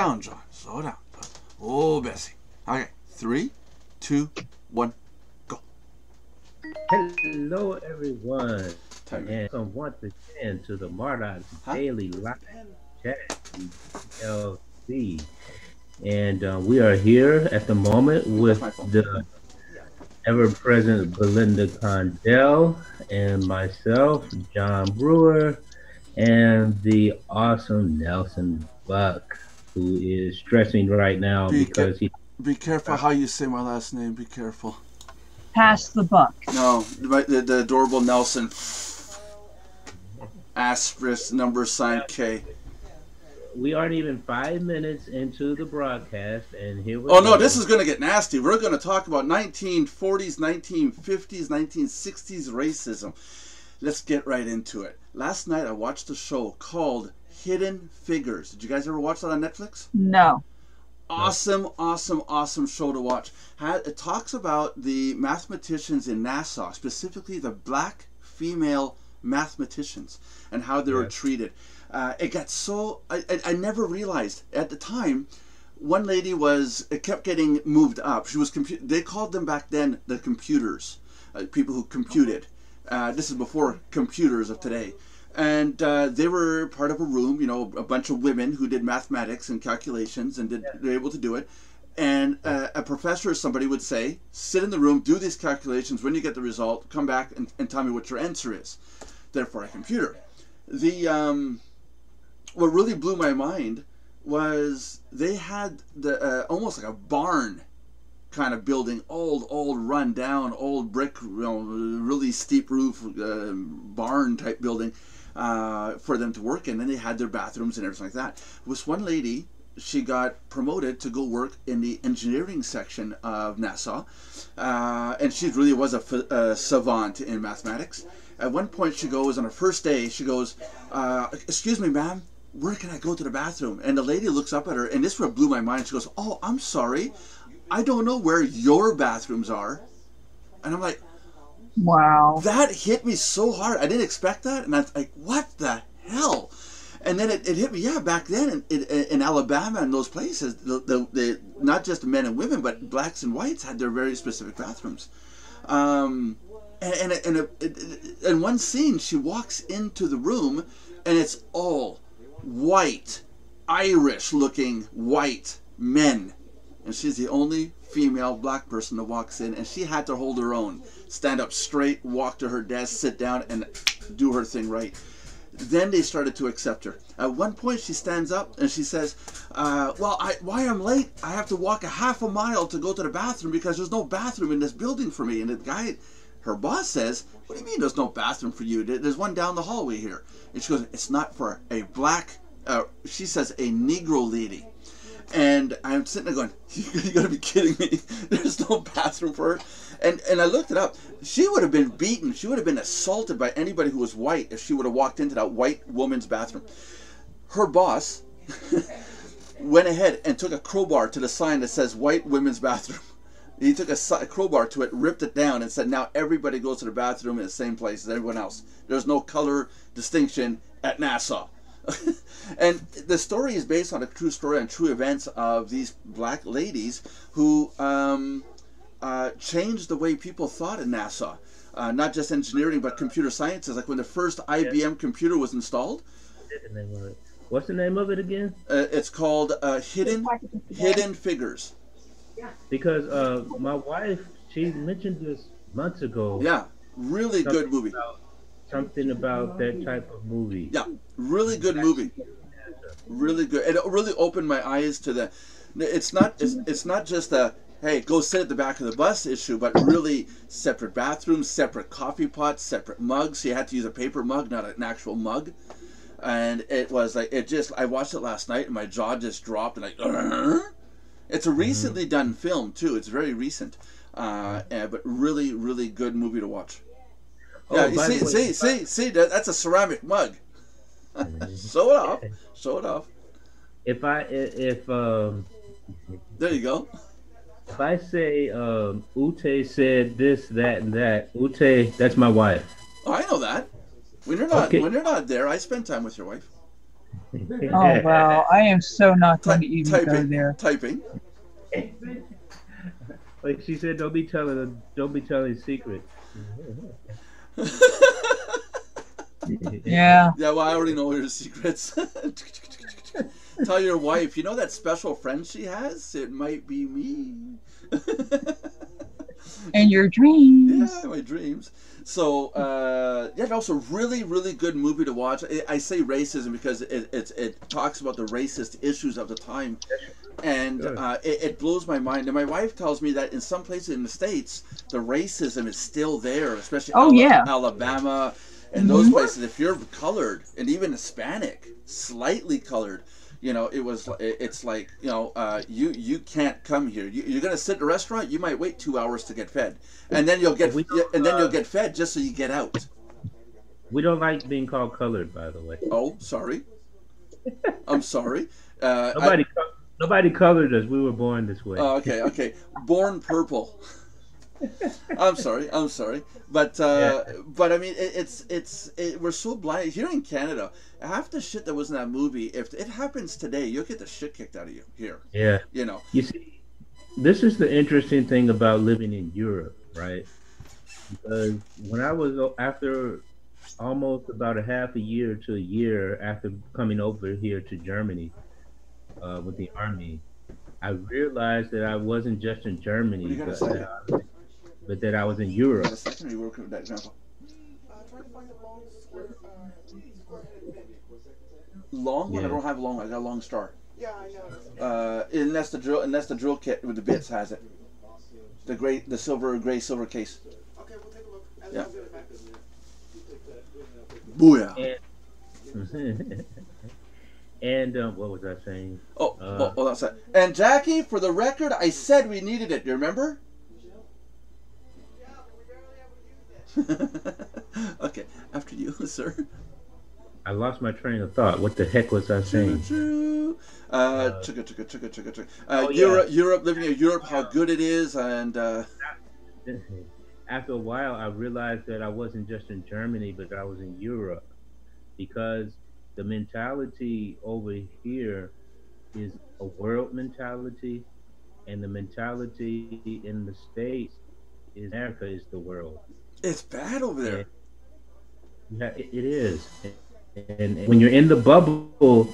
down, John. Slow down. Oh, Bessie. Okay, 3, 2, 1, go. Hello, everyone, Time. and welcome once again to the Mardox Huh? Daily Live Chat DLC. And we are here at the moment with the ever-present Belinda Condell and myself, John Brewer, and the awesome Nelson Buck, who is stressing right now because he. Be careful how you say my last name. Be careful. Pass the buck. No, the adorable Nelson. Asterisk number sign K. We aren't even 5 minutes into the broadcast, and here we Oh, go. no, this is going to get nasty. We're going to talk about 1940s, 1950s, 1960s racism. Let's get right into it. Last night I watched a show called Hidden Figures. Did you guys ever watch that on Netflix? No. Awesome, awesome, awesome show to watch. It talks about the mathematicians in Nassau, specifically the black female mathematicians and how they were treated. It got so... I never realized at the time. One lady kept getting moved up. She was they called them back then the computers, people who computed. This is before computers of today. And they were part of a room, a bunch of women who did mathematics and calculations and were able to do it. And a professor or somebody would say, sit in the room, do these calculations. When you get the result, come back and tell me what your answer is. Therefore, a computer. What really blew my mind was they had almost like a barn kind of building, old run down, old brick, really steep roof barn type building for them to work in. And they had their bathrooms and everything like that. There was one lady, she got promoted to go work in the engineering section of Nassau, and she really was a savant in mathematics. At one point she goes, on her first day, she goes, excuse me, ma'am, where can I go to the bathroom? And the lady looks up at her, and this one blew my mind. She goes, oh, I'm sorry, I don't know where your bathrooms are. And I'm like, wow, that hit me so hard. I didn't expect that. And I was like, what the hell? And then it hit me, yeah, back then in Alabama and those places, the not just men and women, but blacks and whites had their very specific bathrooms. And in one scene, she walks into the room, and it's all white, Irish-looking white men. And she's the only female black person that walks in, and she had to hold her own, stand up straight, walk to her desk, sit down, and do her thing right. Then they started to accept her. At one point, she stands up and she says, why I'm late, I have to walk a half a mile to go to the bathroom because there's no bathroom in this building for me. And the guy, her boss, says, what do you mean there's no bathroom for you? There's one down the hallway here. And she goes, it's not for a black, she says, a Negro lady. And I'm sitting there going, you gotta be kidding me. There's no bathroom for her. And I looked it up. She would have been beaten. She would have been assaulted by anybody who was white if she would have walked into that white woman's bathroom. Her boss went ahead and took a crowbar to the sign that says white women's bathroom. He took a crowbar to it, ripped it down, and said, now everybody goes to the bathroom in the same place as everyone else. There's no color distinction at Nassau. And the story is based on a true story and true events of these black ladies who changed the way people thought in Nassau. Not just engineering, but computer sciences. Like when the first IBM computer was installed. What's the name of it again? It's called Hidden Figures. Because my wife, she mentioned this months ago. Yeah, really good movie. Something about that type of movie. Yeah, really good movie. Really good. It really opened my eyes to the. It's not just a hey, go sit at the back of the bus issue, but really separate bathrooms, separate coffee pots, separate mugs. So you had to use a paper mug, not an actual mug. And it was like I watched it last night and my jaw just dropped and like. It's a recently done film too. It's very recent, but really, really good movie to watch. Yeah, see, that's a ceramic mug. Show it off. Show it off. There you go. If I say Ute said this, that, and that, Ute, that's my wife. Oh, I know that. When you're not there, I spend time with your wife. Oh wow, I am so not going Ty- to even go typing, there. typing. Like she said, don't be telling secrets. Yeah. Yeah, well, I already know your secrets. Tell your wife, you know that special friend she has? It might be me. And your dreams. Yeah, my dreams. So, yeah, no, so really, really good movie to watch. I say racism because it talks about the racist issues of the time, and Good. it blows my mind. And my wife tells me that in some places in the States, the racism is still there, especially Oh yeah. Alabama and those Hmm. places. If you're colored and even Hispanic, slightly colored, it's like you can't come here. You're gonna sit in a restaurant. You might wait 2 hours to get fed, and then We you'll get fed just so you get out. we don't like being called colored, by the way. Oh, sorry. I'm sorry. I Nobody nobody colored us. We were born this way. Oh, okay, okay. Born purple. I'm sorry. I'm sorry. But Yeah, I mean, we're so blind here in Canada. Half the shit that was in that movie, if it happens today, you'll get the shit kicked out of you here. yeah. You know. You see, this is the interesting thing about living in Europe, right? Because when I was after almost about a half a year to a year after coming over here to Germany with the army, I realized that I wasn't just in What do Germany, you got a second? but that I was in You got Europe. a second? Or you working with that example? Long one? I Yeah, don't have a long one. I got a long star. Yeah, I know. And that's the drill. And that's the drill kit with the bits has it. The silver, gray silver case. Okay, we'll take a look. Yeah. I'll give it back. Booyah. and and what was I saying? Oh, that's it. And Jackie, for the record, I said we needed it. You remember? Yeah, but we barely ever use it. Okay, after you, sir. I lost my train of thought. What the heck was I saying? Choo-choo. Uh, Chugga. oh yeah. Europe, living in Europe, how good it is, and After a while, I realized that I wasn't just in Germany, but I was in Europe because the mentality over here is a world mentality, and the mentality in the States is America is the world. it's bad over And there. yeah, it is. And when you're in the bubble,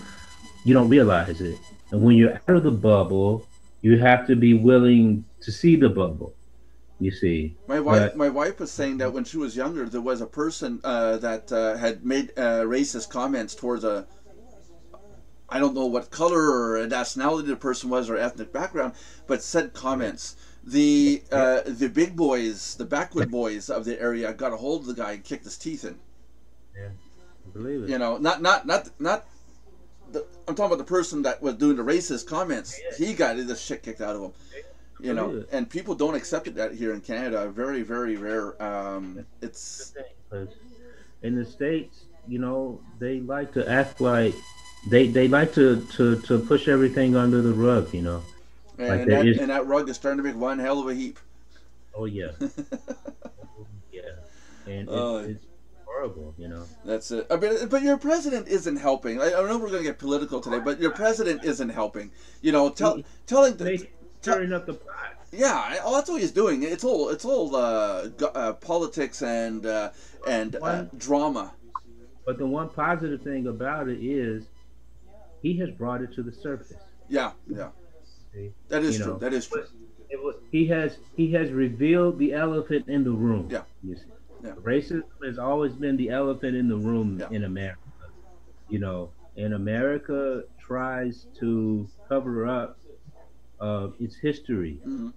you don't realize it. And when you're out of the bubble, you have to be willing to see the bubble. You see, but My wife was saying that when she was younger, there was a person that had made racist comments towards a I don't know what color or nationality the person was or ethnic background, but said comments. The big boys, the backwood boys of the area, got a hold of the guy and kicked his teeth in. yeah, I believe it. You know, not. I'm talking about the person that was doing the racist comments. He got the shit kicked out of him. You know, Believe it. and people don't accept it that here in Canada. Very, very rare. That's It's the thing, 'cause in the States, they like to act like they like to push everything under the rug. Like and there is. that rug is starting to make one hell of a heap. Oh yeah, yeah, and Oh, it's horrible. that's it. I mean, but your president isn't helping. I know we're going to get political today, but your president isn't helping. You know, telling the. They stirring up the pot. Yeah, that's what he's doing. It's all politics and One, drama. but the one positive thing about it is he has brought it to the surface. Yeah, yeah, See? that is You true. know, That is true. but he has revealed the elephant in the room. Yeah, You see. yeah, Racism has always been the elephant in the room yeah. in America. And America tries to cover up its history. Hmm.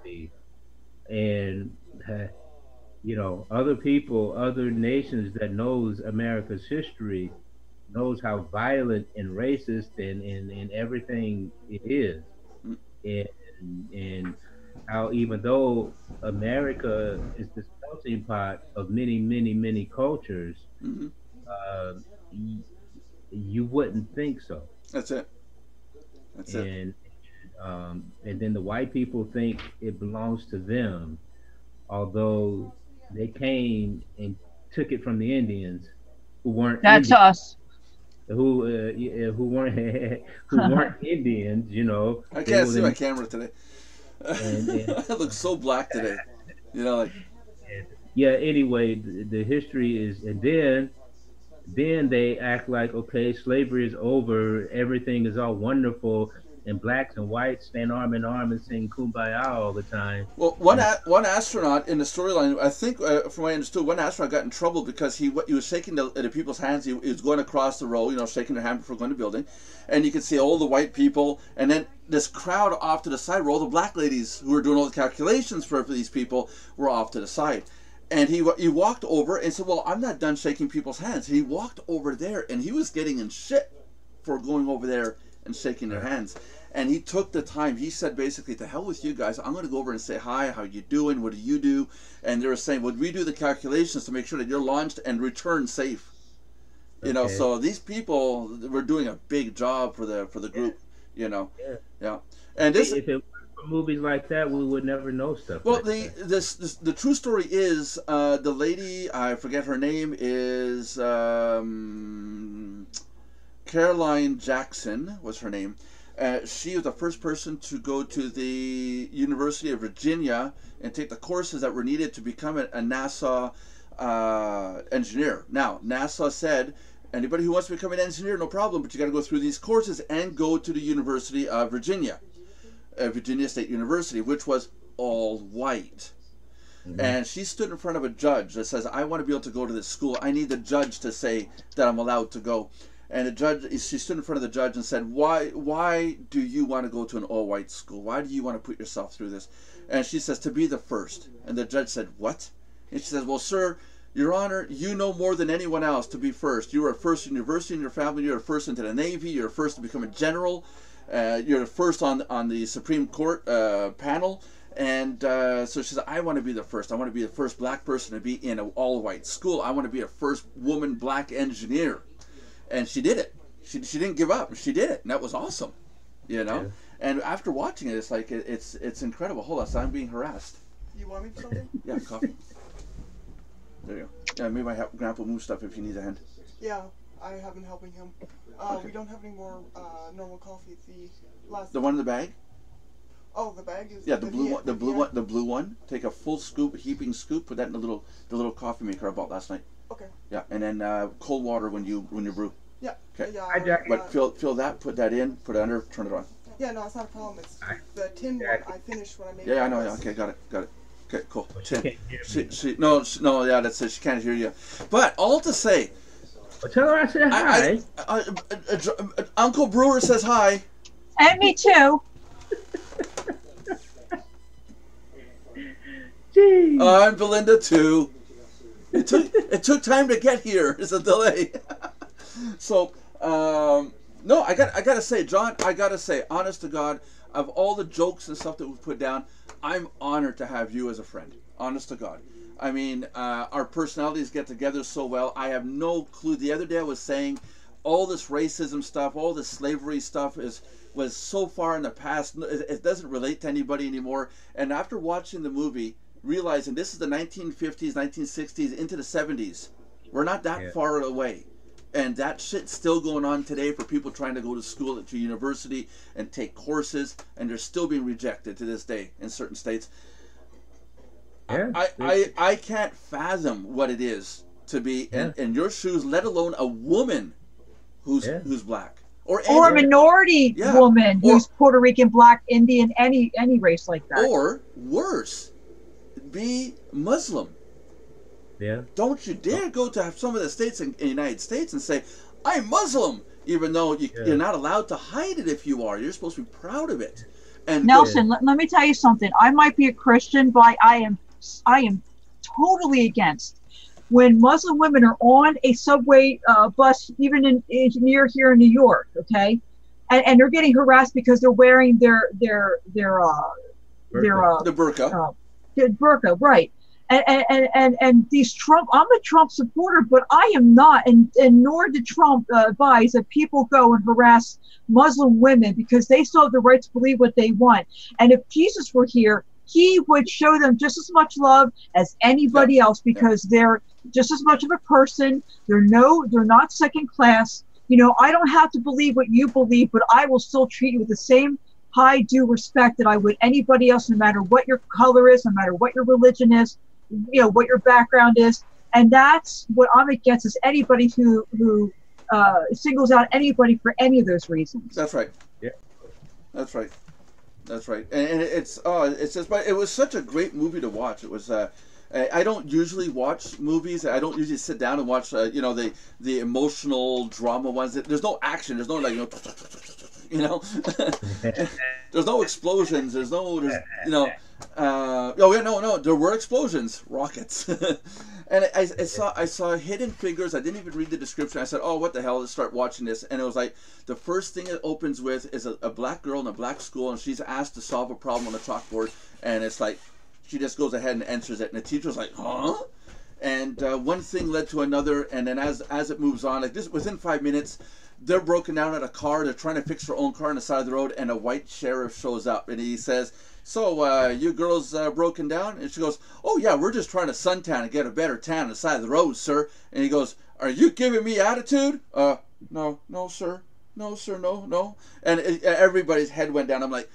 See? And other people, other nations that knows America's history knows how violent and racist and everything it is. And how even though America is this melting pot of many, many, many cultures, Hmm. uh, y- you wouldn't think so. That's it. That's it. And then the white people think it belongs to them, although they came and took it from the Indians who weren't That's Indians. us. who weren't who weren't Indians, you know. I They can't were see my the camera today. and I look so black today. You know, like yeah. Anyway, the history is, and then they act like, okay, slavery is over, everything is all wonderful, and blacks and whites stand arm in arm and sing "Kumbaya" all the time. well, And one astronaut in the storyline, I think, from what I understood, one astronaut got in trouble because he was shaking the people's hands. He was going across the row, you know, shaking their hand before going to the building, and you could see all the white people, and then this crowd off to the side, where all the black ladies who were doing all the calculations for these people were off to the side. And he walked over and said, "Well, I'm not done shaking people's hands." And he walked over there, and he was getting in shit for going over there and shaking their hands. And he took the time. He said, basically, "To hell with you guys. I'm going to go over and say hi. How you doing? What do you do?" And they were saying, "Would we do the calculations to make sure that you're launched and returned safe?" You know, so these people were doing a big job for the group. You know, yeah. And this. if it weren't for movies like that, we would never know stuff. Well, like that. the true story is the lady, I forget her name, is Caroline Jackson was her name. She was the first person to go to the University of Virginia and take the courses that were needed to become a NASA engineer. Now, NASA said, anybody who wants to become an engineer, no problem, but you got to go through these courses and go to the University of Virginia. Virginia State University, which was all white. And she stood in front of a judge that says, "I want to be able to go to this school. I need the judge to say that I'm allowed to go." And the judge, she stood in front of the judge and said, why do you want to go to an all-white school? Why do you want to put yourself through this? And she says, "To be the first." And the judge said, "What?" And she says, "Well, sir, Your Honor, you know more than anyone else to be first. You were first in university in your family. You're first into the Navy. You're first to become a general. You're the first on the Supreme Court panel." And so she said, "I want to be the first. I want to be the first black person to be in an all-white school. I want to be a first woman black engineer." And she did it. She didn't give up. She did it, and that was awesome, you know. Yeah. And after watching it, it's like it's incredible. Hold on, so I'm being harassed. You want me to something? Yeah, coffee. There you go. Yeah, maybe I help Grandpa move stuff if you need a hand. Yeah, I have been helping him. Okay. We don't have any more normal coffee. It's the last. The one in the bag. Oh, the bag is. Yeah, the blue one. The blue one. The blue one. Take a full scoop, heaping scoop. Put that in the little coffee maker I bought last night. Okay. Yeah, and then cold water when you brew. Yeah. Okay. Yeah, but fill that. Put that in. Put it under. Turn it on. Yeah, no, it's not a problem. It's the tin one I finished when I made. Yeah, I know. Yeah, okay, got it. Okay, cool. Tin. No, yeah, that's it. She can't hear you. But all to say. Well, tell her I said hi. Uncle Brewer says hi. And me too. I'm Belinda too. It took time to get here. It's a delay. So, no, I gotta say, John, honest to God, of all the jokes and stuff that we put down, I'm honored to have you as a friend. Honest to God. I mean, our personalities get together so well. I have no clue. The other day I was saying all this racism stuff, all this slavery stuff was so far in the past. It doesn't relate to anybody anymore. And after watching the movie, realizing this is the 1950s, 1960s, into the 70s, we're not that far away. And that shit's still going on today for people trying to go to school, to university, and take courses, and they're still being rejected to this day in certain states. Yeah, I can't fathom what it is to be in your shoes, let alone a woman who's black. Or a minority woman who's Puerto Rican, black, Indian, any race like that. Or worse, be Muslim. Yeah. Don't you dare go to some of the states in the United States and say, "I'm Muslim," even though you're not allowed to hide it if you are. You're supposed to be proud of it. And Nelson, let me tell you something. I might be a Christian, but I am totally against when Muslim women are on a subway bus, even near here in New York, okay, and they're getting harassed because they're wearing their burqa. The burqa, right? And these Trump, I'm a Trump supporter, but I am not, and nor did Trump advise that people go and harass Muslim women because they still have the right to believe what they want. And if Jesus were here, he would show them just as much love as anybody else because they're just as much of a person. They're not second class. You know, I don't have to believe what you believe, but I will still treat you with the same high due respect that I would anybody else, no matter what your color is, no matter what your religion is, you know, what your background is. And that's what I'm against, is anybody who singles out anybody for any of those reasons. That's right. Yeah. That's right. That's right. And it's just, but it was such a great movie to watch. It was. I don't usually watch movies. I don't usually sit down and watch, you know, the emotional drama ones. There's no action. There's no, like, you know, there's no explosions. There's you know, oh yeah, no, there were explosions, rockets. And I saw Hidden Figures. I didn't even read the description. I said, oh, what the hell, let's start watching this. And it was like, the first thing it opens with is a black girl in a black school, and she's asked to solve a problem on the chalkboard, and it's like, she just goes ahead and answers it, and the teacher's like, huh? And one thing led to another, and then as it moves on, like this, within 5 minutes, they're broken down at a car. They're trying to fix their own car on the side of the road, and a white sheriff shows up, and he says, so you girls broken down? And she goes, oh yeah, we're just trying to suntan and get a better tan on the side of the road, sir. And he goes, are you giving me attitude? No, sir. No, sir, no. And everybody's head went down. I'm like,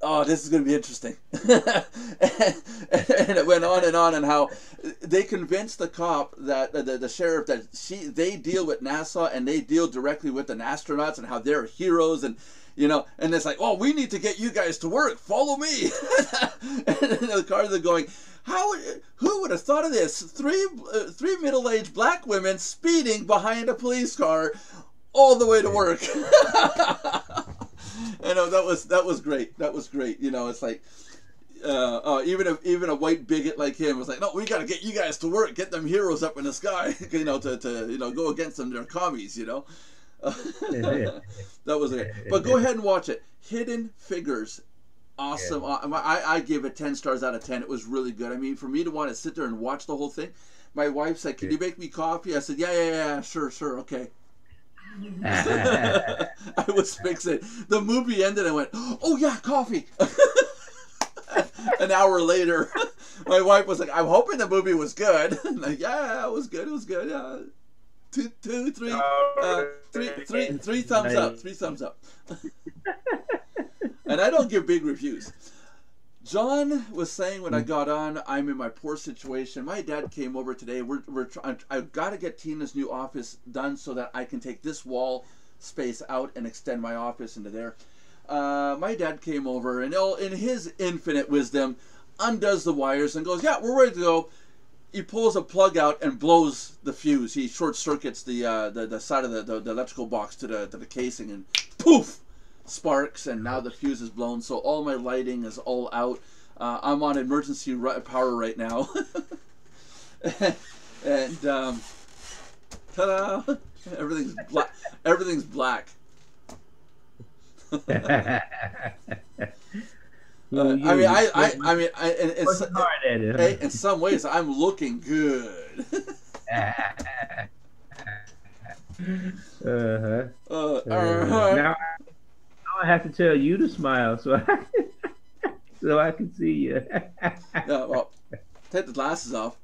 oh, this is going to be interesting. And it went on and how they convinced the cop, that the sheriff, that they deal with NASA and they deal directly with the astronauts and how they're heroes, and you know, and it's like, oh, we need to get you guys to work. Follow me. And in the car they're going, who would have thought of this? Three middle-aged black women speeding behind a police car all the way to work. I know, that was great. That was great. You know, it's like even a white bigot like him was like, no, we got to get you guys to work, get them heroes up in the sky, you know, to you know, go against them. They're commies, you know. That was it. But go ahead and watch it. Hidden Figures, awesome. Yeah. I give it 10 stars out of 10. It was really good. I mean, for me to want to sit there and watch the whole thing, my wife said, "Can you make me coffee?" I said, "Yeah, sure, okay." I was fixing. The movie ended. I went, "Oh yeah, coffee." An hour later, my wife was like, "I'm hoping the movie was good." I'm like, yeah, it was good. It was good. Yeah. Three thumbs up. 3 thumbs up. And I don't give big reviews. John was saying when I got on, I'm in my poor situation. My dad came over today. I've got to get Tina's new office done so that I can take this wall space out and extend my office into there. My dad came over and in his infinite wisdom undoes the wires and goes, yeah, we're ready to go. He pulls a plug out and blows the fuse. He short circuits the side of the electrical box to the casing, and poof, sparks, and now the fuse is blown. So all my lighting is all out. I'm on emergency power right now. And ta-da! Everything's black. Everything's black. In some ways, I'm looking good. Now I have to tell you to smile so I can see you. Yeah, well, take the glasses off.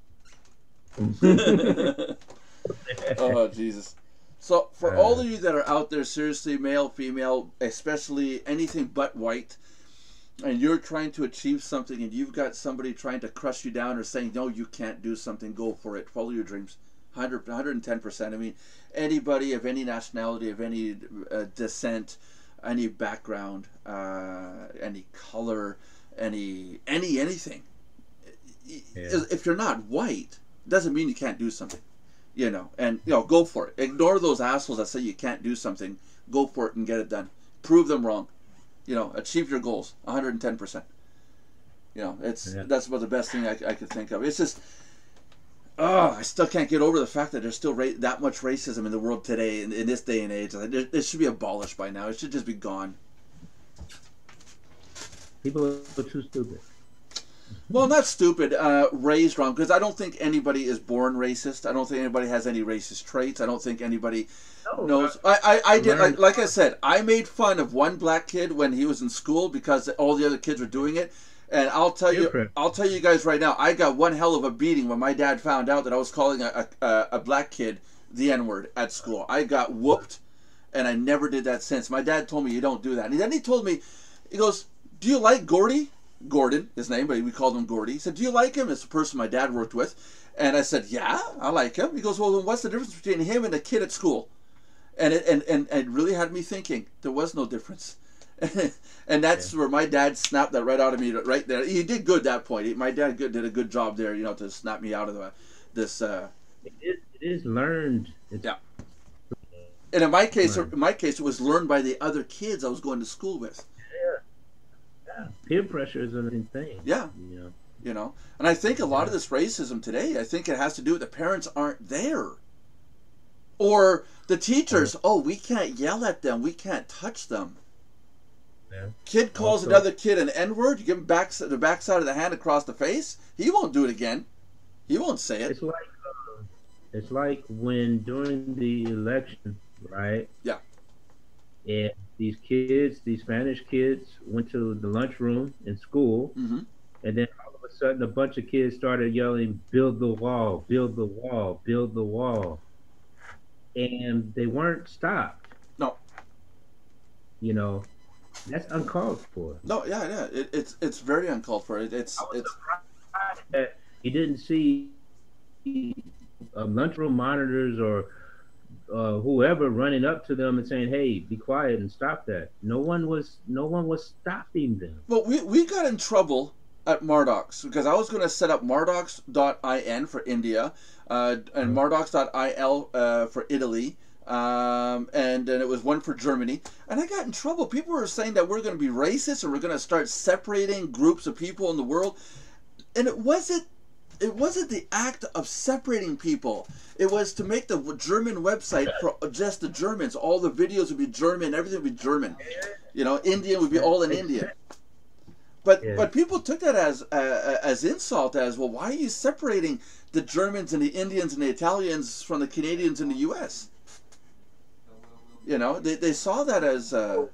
Oh, Jesus. So, for all of you that are out there, seriously, male, female, especially anything but white, and you're trying to achieve something and you've got somebody trying to crush you down or saying, no, you can't do something, go for it. Follow your dreams. 110%. I mean, anybody of any nationality, of any descent, any background, any color, anything. Yeah. If you're not white, doesn't mean you can't do something. You know, and, you know, go for it. Ignore those assholes that say you can't do something. Go for it and get it done. Prove them wrong. You know, achieve your goals, 110%. You know, that's about the best thing I could think of. It's just, I still can't get over the fact that there's still that much racism in the world today, in this day and age. It should be abolished by now. It should just be gone. People are too stupid. Well, not stupid, raised wrong, because I don't think anybody is born racist. I don't think anybody has any racist traits. I don't think anybody knows. I did, like I said, I made fun of one black kid when he was in school because all the other kids were doing it. And I'll tell you guys right now, I got one hell of a beating when my dad found out that I was calling a black kid the N-word at school. I got whooped. And I never did that since. My dad told me you don't do that. And then he told me, he goes, do you like Gordy? Gordon, his name, but we called him Gordy. He said, do you like him? It's the person my dad worked with. And I said, yeah, I like him. He goes, well, then what's the difference between him and the kid at school? And it really had me thinking. There was no difference. And that's where my dad snapped that right out of me right there. He did good that point. My dad did a good job there, you know, to snap me out of this. It is learned. Yeah. And in my case, it was learned by the other kids I was going to school with. Yeah. Peer pressure is another thing. Yeah. You know, and I think a lot of this racism today, I think it has to do with the parents aren't there. Or the teachers, we can't yell at them. We can't touch them. Yeah. Kid calls another kid an N-word. You give him the backside of the hand across the face. He won't do it again. He won't say it. It's like when during the election, right? Yeah. And these kids, these Spanish kids, went to the lunchroom in school, and then all of a sudden, a bunch of kids started yelling, "Build the wall! Build the wall! Build the wall!" And they weren't stopped. No. You know. That's uncalled for. No, yeah. It's very uncalled for. It's surprised that you didn't see lunchroom monitors or whoever running up to them and saying, "Hey, be quiet and stop that." No one was stopping them. Well, we got in trouble at Mardox because I was going to set up Mardox.in for India and Mardox.il for Italy. And then it was one for Germany, and I got in trouble. People were saying that we're going to be racist or we're going to start separating groups of people in the world, and it wasn't the act of separating people. It was to make the German website for just the Germans. All the videos would be German, everything would be German. You know, Indian would be all in India. But people took that as insult, as, well, why are you separating the Germans and the Indians and the Italians from the Canadians and the U.S.? You know, they saw that as some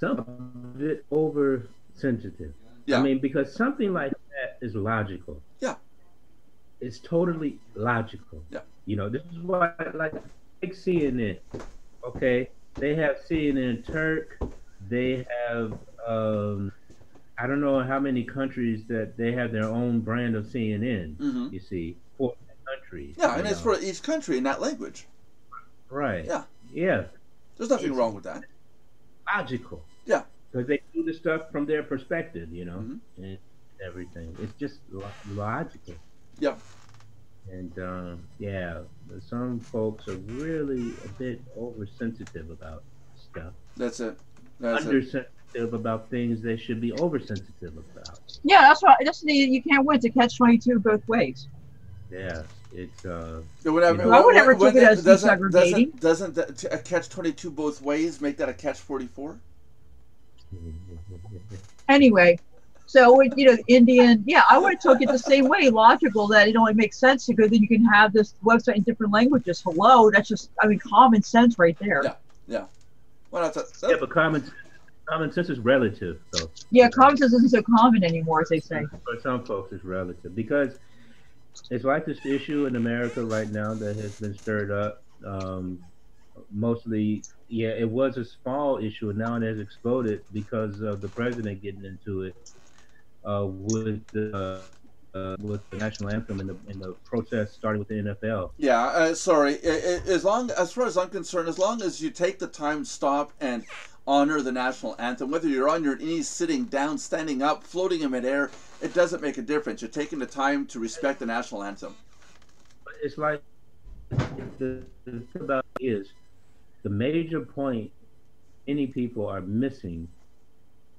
of it oversensitive. Yeah. I mean, because something like that is logical. Yeah. It's totally logical. Yeah. You know, this is why I like CNN. Okay, they have CNN Turk. They have I don't know how many countries that they have their own brand of CNN. You see, for countries. Yeah, and it's for each country in that language. Right. Yeah. Yeah. There's nothing wrong with that. Logical. Yeah. Because they do the stuff from their perspective, you know, and everything. It's just logical. Yeah. And some folks are really a bit oversensitive about stuff. That's it. Undersensitive about things they should be oversensitive about. Yeah, that's why. You can't win. To catch-22 both ways. Yeah. It's I would never took it as desegregating. Doesn't a catch-22 both ways make that a catch-44? Anyway, so Indian. Yeah, I would have took it the same way. Logical that it only makes sense because then you can have this website in different languages. Hello, that's just common sense right there. Yeah. Well, but common sense is relative, though. Yeah, common sense isn't so common anymore, as they say. For some folks, it's relative because it's like this issue in America right now that has been stirred up. Mostly, it was a small issue, and now it has exploded because of the president getting into it with the national anthem and the protest starting with the NFL. Yeah, sorry. As far as I'm concerned, as long as you take the time, stop, and honor the national anthem, whether you're on your knees, sitting down, standing up, floating in midair, it doesn't make a difference. You're taking the time to respect the national anthem. It's like the thing about it is the major point many people are missing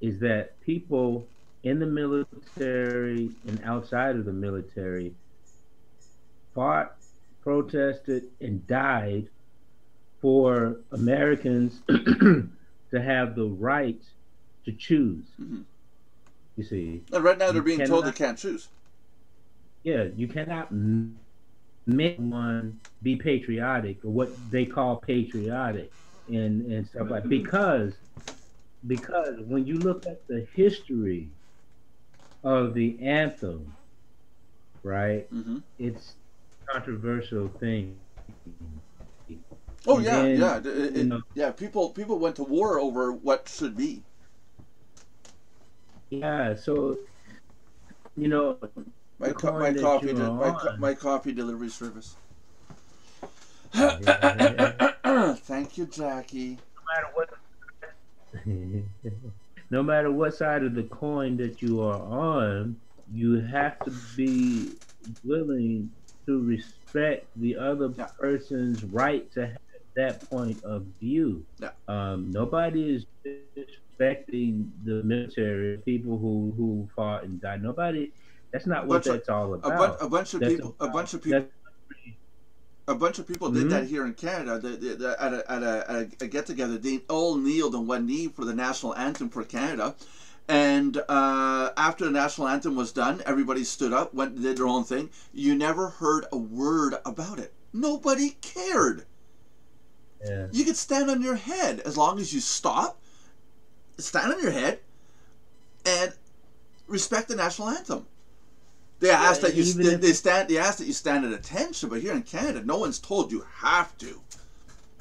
is that people in the military and outside of the military fought, protested, and died for Americans to have the right to choose. You see. And right now they're being told they can't choose. Yeah, you cannot make one be patriotic or what they call patriotic and stuff like because when you look at the history of the anthem, right, it's a controversial thing. Oh And yeah, then, yeah, you know, yeah. People went to war over what should be. yeah. So, you know, the coin My that coffee you're on. my coffee delivery service. No Thank you, Jackie. matter what, no matter what side of the coin that you are on, you have to be willing to respect the other Yeah, person's right to have that point of view. yeah. Nobody is disrespecting the military, people who fought and died. Nobody. That's A not what bunch of that's all about. a bunch of That's people about that's. a bunch of people did that Mhm. here in Canada. At a get together, they all kneeled on one knee for the national anthem for Canada. And after the national anthem was done, everybody stood up, went and did their own thing. You never heard a word about it. Nobody cared. Yeah. You could stand on your head as long as you stop, stand on your head, and respect the national anthem. They ask that you they ask that you stand at attention, but here in Canada, no one's told you have to.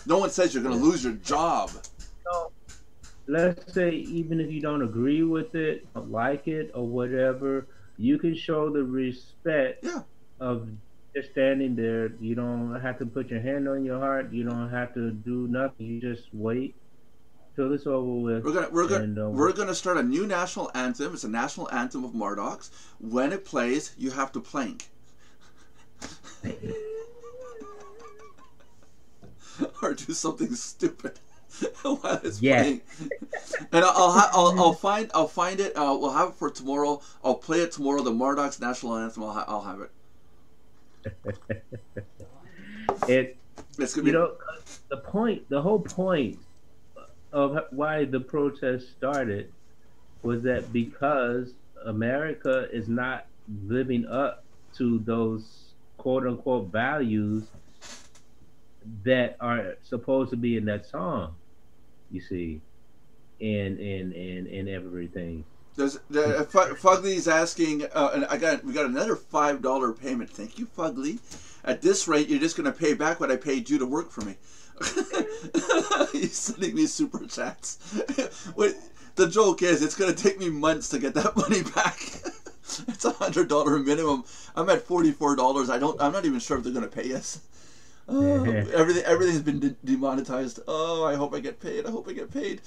No one says you're going to lose your job. So let's say even if you don't agree with it, like it, or whatever, you can show the respect Yeah, of just standing there. You don't have to put your hand on your heart. You don't have to do nothing. You just wait till it's over with. And we're gonna start a new national anthem. It's a national anthem of Mardox. When it plays, you have to plank. Or do something stupid while it's playing. And I'll find it. We'll have it for tomorrow. I'll play it tomorrow. The Mardox national anthem. I'll have it. It's gonna be. The whole point of why the protest started was that because America is not living up to those quote unquote values that are supposed to be in that song, you see, and everything. Fugly's asking, and we got another $5 payment. Thank you, Fugly. At this rate, you're just going to pay back what I paid you to work for me. He's sending me super chats. Wait, the joke is, it's going to take me months to get that money back. It's $100 minimum. I'm at $44. I'm not even sure if they're going to pay us. Oh, everything's been demonetized. Oh, I hope I get paid. I hope I get paid.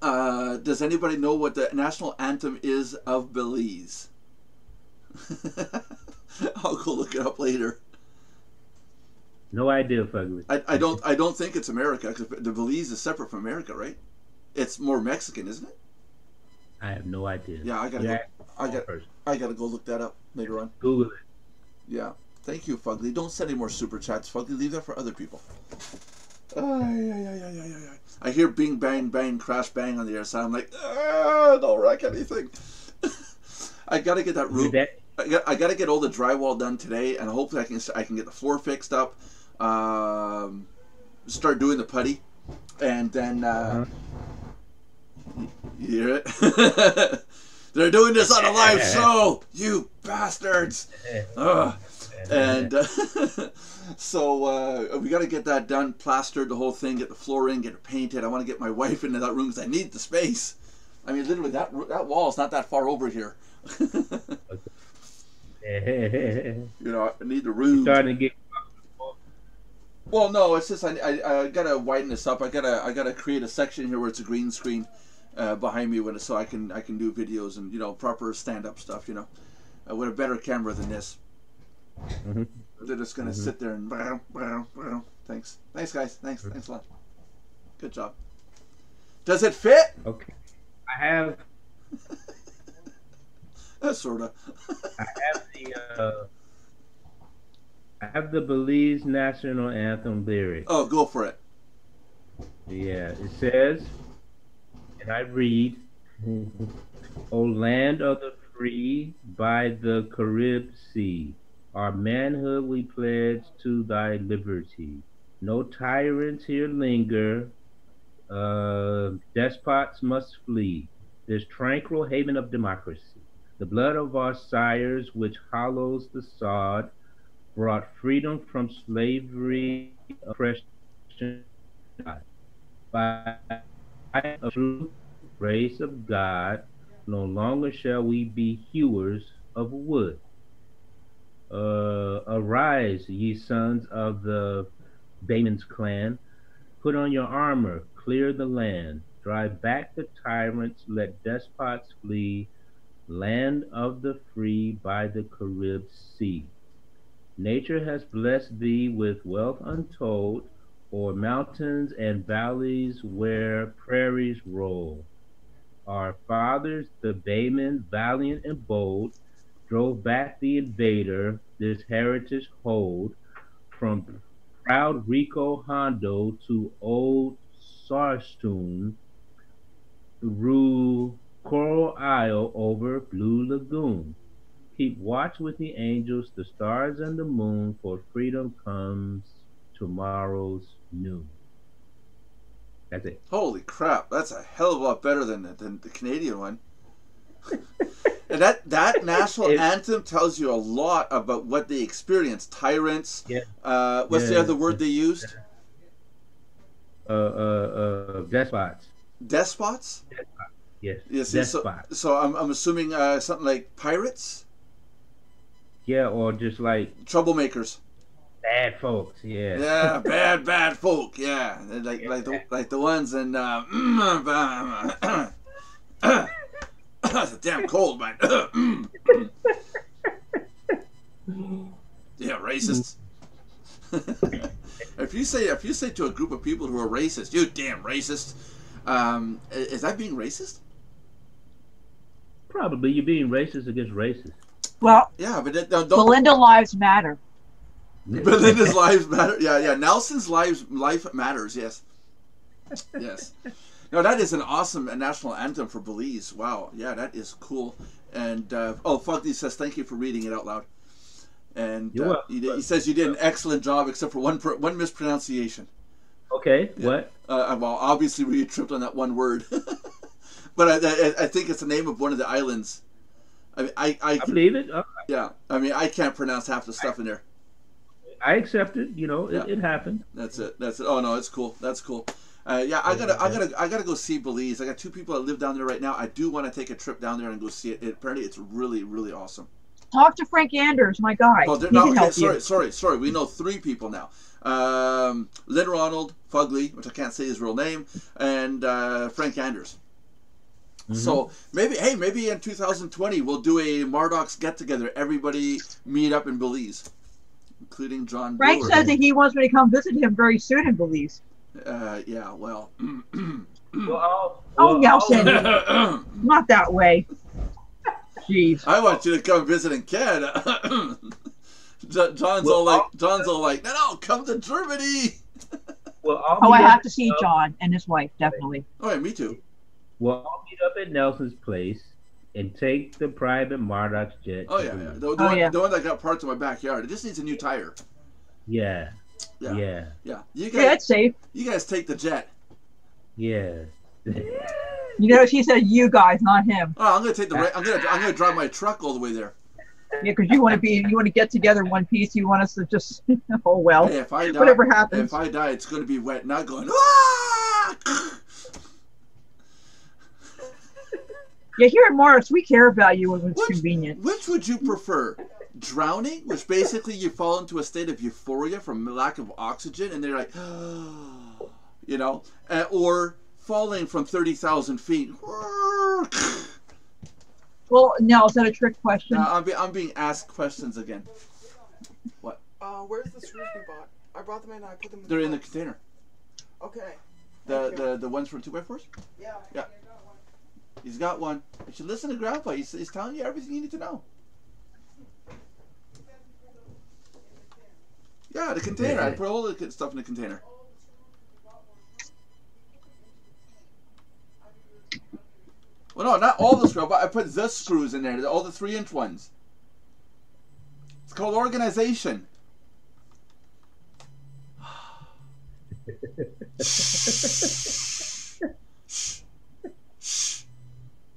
Does anybody know what the national anthem is of Belize? I'll go look it up later. No idea, Fugly. I don't think it's America, because the Belize is separate from America, right? It's more Mexican, isn't it? I have no idea. Yeah, I gotta go look that up later on. Google it. Yeah. Thank you, Fugly. Don't send any more super chats, Fugly. Leave that for other people. I hear bing, bang, bang, crash, bang on the other side. I'm like, don't wreck anything. I gotta get that roof. I gotta get all the drywall done today, and hopefully I can get the floor fixed up. Start doing the putty, and then you hear it. They're doing this on a live show, you bastards. And so we got to get that done, plastered, the whole thing, get the floor in, get it painted. I want to get my wife into that room because I need the space. I mean, literally, that wall is not that far over here. You know, I need the room. Starting to get. Well, no, it's just I gotta widen this up. I gotta create a section here where it's a green screen behind me so I can do videos and, you know, proper stand up stuff. You know, with a better camera than this. Mm-hmm. They're just gonna sit there and thanks guys, thanks a lot, good job. Does it fit? Okay, I have sorta. I have the Belize national anthem lyric. Oh, go for it. Yeah, it says, and I read, "O land of the free by the Carib Sea, our manhood we pledge to thy liberty. No tyrants here linger, despots must flee. This tranquil haven of democracy, the blood of our sires which hollows the sod, brought freedom from slavery oppression by a true grace of God. No longer shall we be hewers of wood. Arise, ye sons of the Baman's clan. Put on your armor, clear the land. Drive back the tyrants, let despots flee. Land of the free by the Carib Sea. Nature has blessed thee with wealth untold, o'er mountains and valleys where prairies roll. Our fathers, the Baymen, valiant and bold, drove back the invader, this heritage hold, from proud Rico Hondo to old Sarstoon, through Coral Isle over Blue Lagoon. Keep watch with the angels, the stars, and the moon, for freedom comes tomorrow's noon. That's it. Holy crap, that's a hell of a lot better than the Canadian one. And that national anthem tells you a lot about what they experienced. Tyrants. Yeah. What's the other word they used? Despots. Despots? Yes. Yes. Despots. So I'm assuming something like pirates? Yeah, or just like Troublemakers. bad folks. Yeah. Yeah, bad folk. Yeah, like the ones in. It's a damn cold, man. Yeah, racists. If you say to a group of people who are racist, you damn racist, is that being racist? Probably you're being racist against racists. Well, Yeah, but don't. Belinda lives matter. Belinda's lives matter. Yeah. Nelson's life matters. Yes. No, that is an awesome national anthem for Belize. Wow. Yeah, that is cool. And Fugly says thank you for reading it out loud. And he says you did an excellent job, except for one mispronunciation. Okay. Yeah. What? Well, obviously we tripped on that one word, but I think it's the name of one of the islands. I believe it. Yeah. I mean, I can't pronounce half the stuff in there. I accept it. You know, it happened. That's it. Oh no, it's cool. That's cool. Yeah, I gotta go see Belize. I got 2 people that live down there right now. I do want to take a trip down there and go see it. Apparently, it's really, really awesome. Talk to Frank Anders, my guy. Oh, he can help you. Sorry. We know 3 people now. Lynn Ronald, Fugly, which I can't say his real name, and Frank Anders. Mm-hmm. So maybe in 2020 we'll do a Mardox get together. Everybody meet up in Belize, including John. Frank Brewer. says that he wants me to come visit him very soon in Belize. Yeah. Well. Nelson, not that way. Jeez. I want you to come visit in Canada. John's all like, no, come to Germany. I have to see John and his wife, definitely. Oh, yeah, me too. Well, I'll meet up at Nelson's place and take the private Mardox jet. Oh, yeah. The one that got parked in my backyard. It just needs a new tire. Yeah. You guys, it's safe. You guys take the jet. Yeah. You know, she said you guys, not him. Oh, I'm gonna drive my truck all the way there. Yeah, because you want to get together in one piece. You want us to just, oh well. Hey, if I die, whatever happens. If I die, it's gonna be wet, not going. Ah! Yeah, here at Mardox, we care about you when it's convenient. Which would you prefer? Drowning, which basically you fall into a state of euphoria from lack of oxygen, and they're like, you know, or falling from 30,000 feet. Well, now is that a trick question? I'm being asked questions again. What? Where's the screws we bought? I brought them in and I put them in They're in the container. Okay. The ones for 2x4s? Yeah. Yeah. He's got one. You should listen to Grandpa. He's telling you everything you need to know. Yeah, the container. I put all the stuff in the container. Well, no, not all the screws, but I put the screws in there. All the 3-inch ones. It's called organization. Shh.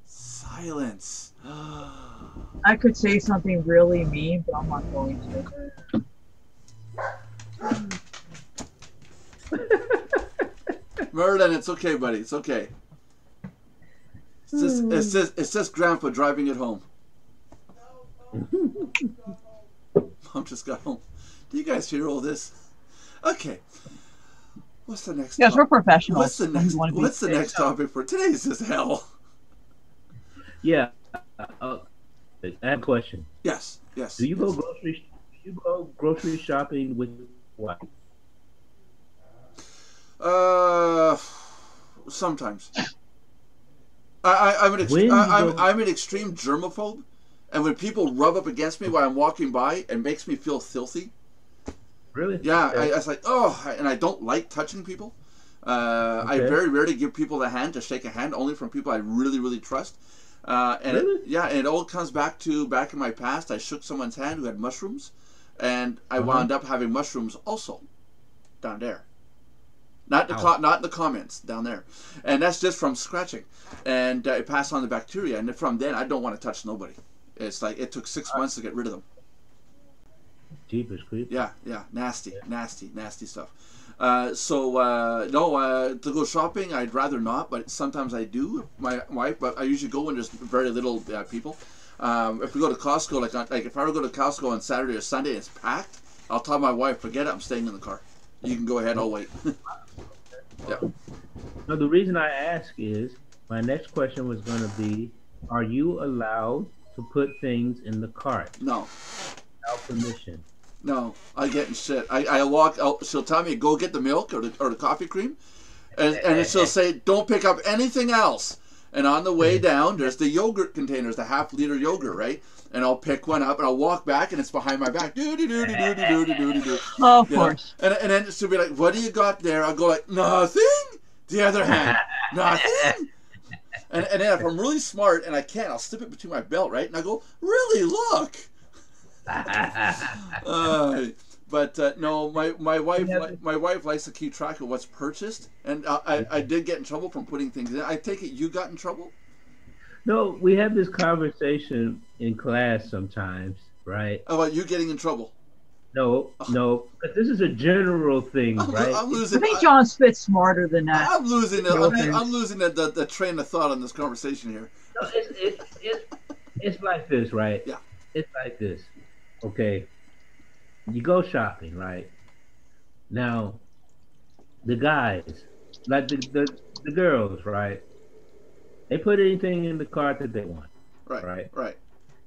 Silence. I could say something really mean, but I'm not going to. Merlin, it's okay, buddy. It's okay. It's just Grandpa driving it home. Mom just got home. Do you guys hear all this? Okay. What's the next? Yes, we're professionals. What's the next topic for today's just hell? Yeah. I have a question. Yes. Do you go grocery shopping with what? Sometimes. I'm an extreme germaphobe, and when people rub up against me while I'm walking by, it makes me feel filthy. Really? Yeah, Okay. I was like, and I don't like touching people. I Okay. very rarely give people the hand to shake a hand, only from people I really, really trust. And Really? and it all comes back in my past. I shook someone's hand who had mushrooms, and I wound up having mushrooms also down there. Not in the comments down there, and that's just from scratching, and it passed on the bacteria. And from then, I don't want to touch nobody. It's like it took 6 months to get rid of them. Jeepers creepers. Yeah, nasty stuff. No, to go shopping, I'd rather not, but sometimes I do. My wife, but I usually go when there's very little people. If we go to Costco, like if I were to go to Costco on Saturday or Sunday and it's packed, I'll tell my wife, forget it, I'm staying in the car. You can go ahead, I'll wait. Yeah. No, the reason I ask is my next question was going to be: are you allowed to put things in the cart? No. Without permission. No, I get in shit. I walk out. She'll tell me go get the milk or the coffee cream, and she'll say don't pick up anything else. And on the way down, there's the yogurt containers, the half-liter yogurt, right? And I'll pick one up and I'll walk back and it's behind my back. Do. Oh, of course. And then she'll be like, "What do you got there?" I'll go like, "Nothing." The other hand, nothing. And then if I'm really smart and I can, I'll slip it between my belt, right? And I go, "Really, look." No, my wife likes to keep track of what's purchased, and I did get in trouble from putting things in. I take it you got in trouble? No, we have this conversation in class sometimes, right? About you getting in trouble? No, but this is a general thing, right? I think John Spit's smarter than that. I'm losing the train of thought on this conversation here. No, it's like this, right? Yeah. It's like this. Okay. You go shopping, right? Now, the guys, like the girls, right? They put anything in the cart that they want. Right.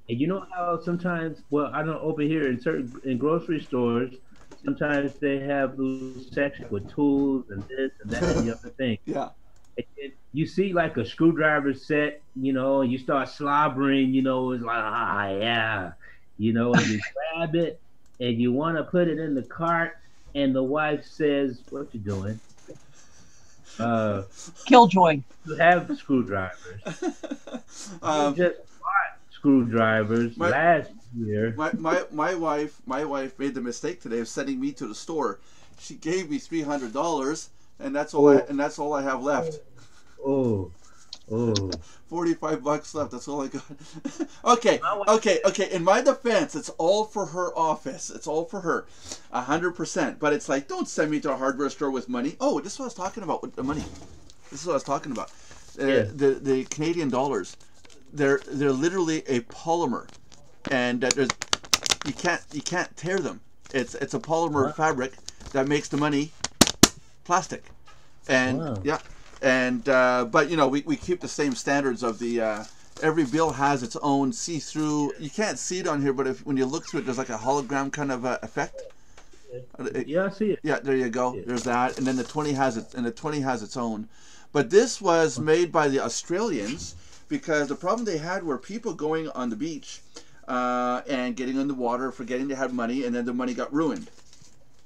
And you know how sometimes, well, I don't know, over here in grocery stores, sometimes they have those sections with tools and this and that and the other thing. Yeah. And you see like a screwdriver set, you know, and you start slobbering, you know, it's like, yeah, you know, and you grab it and you want to put it in the cart, and the wife says, "What you doing?" Killjoy. You have screwdrivers. You just bought screwdrivers last year. My wife made the mistake today of sending me to the store. She gave me $300, and that's all I have left. Oh. $45 left. That's all I got. Okay. In my defense, it's all for her office. It's all for her, 100%. But it's like, don't send me to a hardware store with money. Oh, this is what I was talking about with the money. This is what I was talking about. The Canadian dollars, they're literally a polymer, and you can't tear them. It's a polymer fabric that makes the money plastic, and yeah. And but you know, we keep the same standards of the every bill has its own see-through. You can't see it on here, but when you look through it, there's like a hologram kind of effect. Yeah, I see it. Yeah, there you go. There's that, and then the 20 has its own. But this was made by the Australians because the problem they had were people going on the beach and getting in the water, forgetting they had money, and then the money got ruined.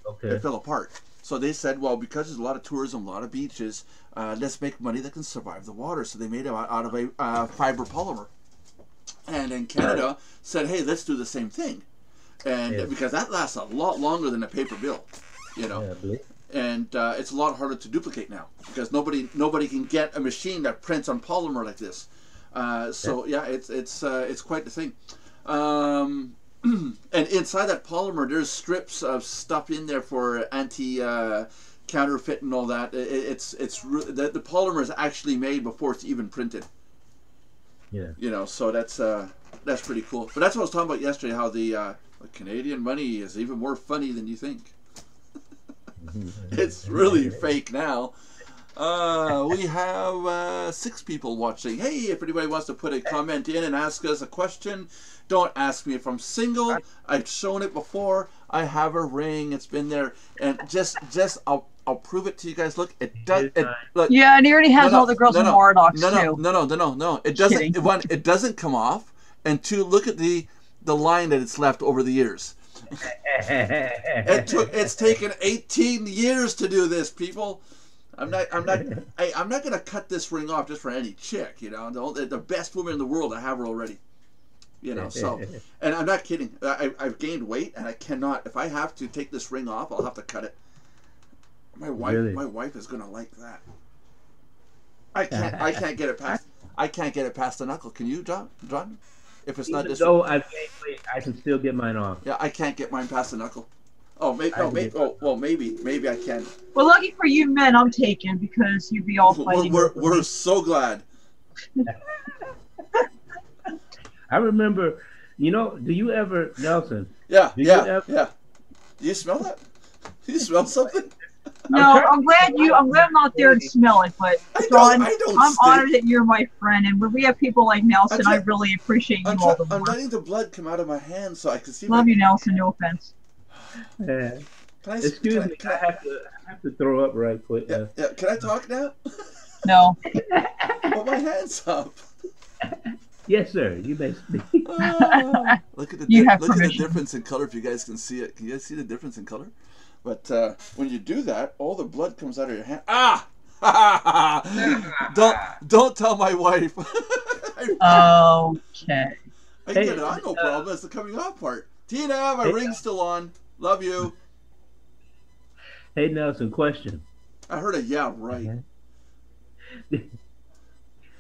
Okay. It fell apart. So they said, well, because there's a lot of tourism, a lot of beaches, let's make money that can survive the water. So they made it out of a fiber polymer. And then Canada said, hey, let's do the same thing. And because that lasts a lot longer than a paper bill, you know. Yeah, and it's a lot harder to duplicate now because nobody can get a machine that prints on polymer like this. So yeah, it's quite the thing. And inside that polymer, there's strips of stuff in there for counterfeit and all that. It's the polymer is actually made before it's even printed. Yeah. You know, so that's pretty cool. But that's what I was talking about yesterday. How the Canadian money is even more funny than you think. It's really fake now. We have 6 people watching. Hey, if anybody wants to put a comment in and ask us a question, don't ask me if I'm single. I've shown it before. I have a ring. It's been there, and just I'll prove it to you guys. Look, it does. Look. Yeah, and he already has all the girls in Mardox too. No. It doesn't. One, it doesn't come off, and 2, look at the line that it's left over the years. It's taken 18 years to do this, people. I'm not gonna cut this ring off just for any chick, you know. The best woman in the world, I have her already, you know. So, and I'm not kidding. I've gained weight, and I cannot. If I have to take this ring off, I'll have to cut it. My wife is gonna like that. I can't get it past. I can't get it past the knuckle. Can you, John? If it's not this. So I've gained weight, I can still get mine off. Yeah, I can't get mine past the knuckle. Oh, maybe. Maybe I can. Well, lucky for you men, I'm taken because you'd be all fighting. We're so glad. I remember, you know, do you ever, Nelson? Yeah. Do you smell that? Do you smell something? No, I'm glad I'm not there to smell it, but John, I'm honored that you're my friend, and when we have people like Nelson, I really appreciate you all the more. I'm letting the blood come out of my hands so I can see. Love you, Nelson. No offense. Yeah. Excuse me. I have to throw up right quick. Yeah. Can I talk now? No. Put my hands up. Yes, sir. You may speak. Look at the difference in color. If you guys can see it, can you guys see the difference in color? But when you do that, all the blood comes out of your hand. Ah! Don't tell my wife. Okay. I get it. I no problem. It's the coming off part. Tina, my ring's still on. Love you. Hey, Nelson, question. I heard a yeah, right.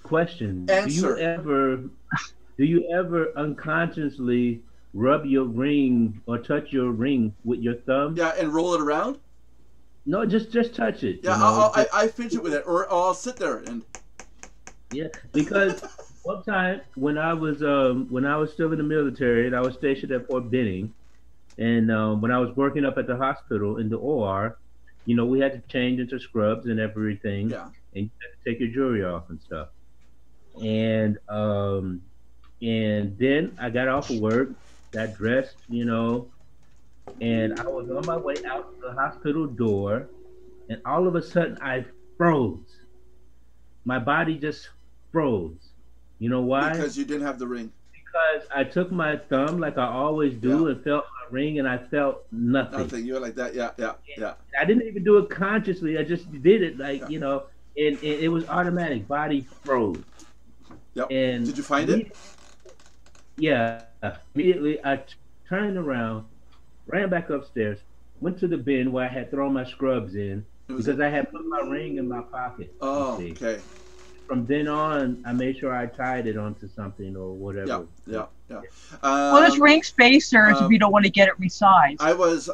Question. Answer. Do you ever unconsciously rub your ring or touch your ring with your thumb? Yeah, and roll it around? No, just touch it. Yeah, you know? I fidget with it, or I'll sit there and. Yeah, because one time when I was still in the military and I was stationed at Fort Benning, and when I was working up at the hospital in the OR, you know, we had to change into scrubs and everything. Yeah. And you had to take your jewelry off and stuff. And then I got off of work, got dressed, you know, and I was on my way out to the hospital door, and all of a sudden I froze. My body just froze. You know why? Because you didn't have the ring. Because I took my thumb like I always do and felt my ring, and I felt nothing. Nothing. You were like that. Yeah. I didn't even do it consciously. I just did it like, you know, and it was automatic. Body froze. Yep. And did you find it? Yeah. Immediately I turned around, ran back upstairs, went to the bin where I had thrown my scrubs in because I had put my ring in my pocket. Oh, okay. From then on, I made sure I tied it onto something or whatever. Yeah. Well, there's ring spacers if you don't want to get it resized.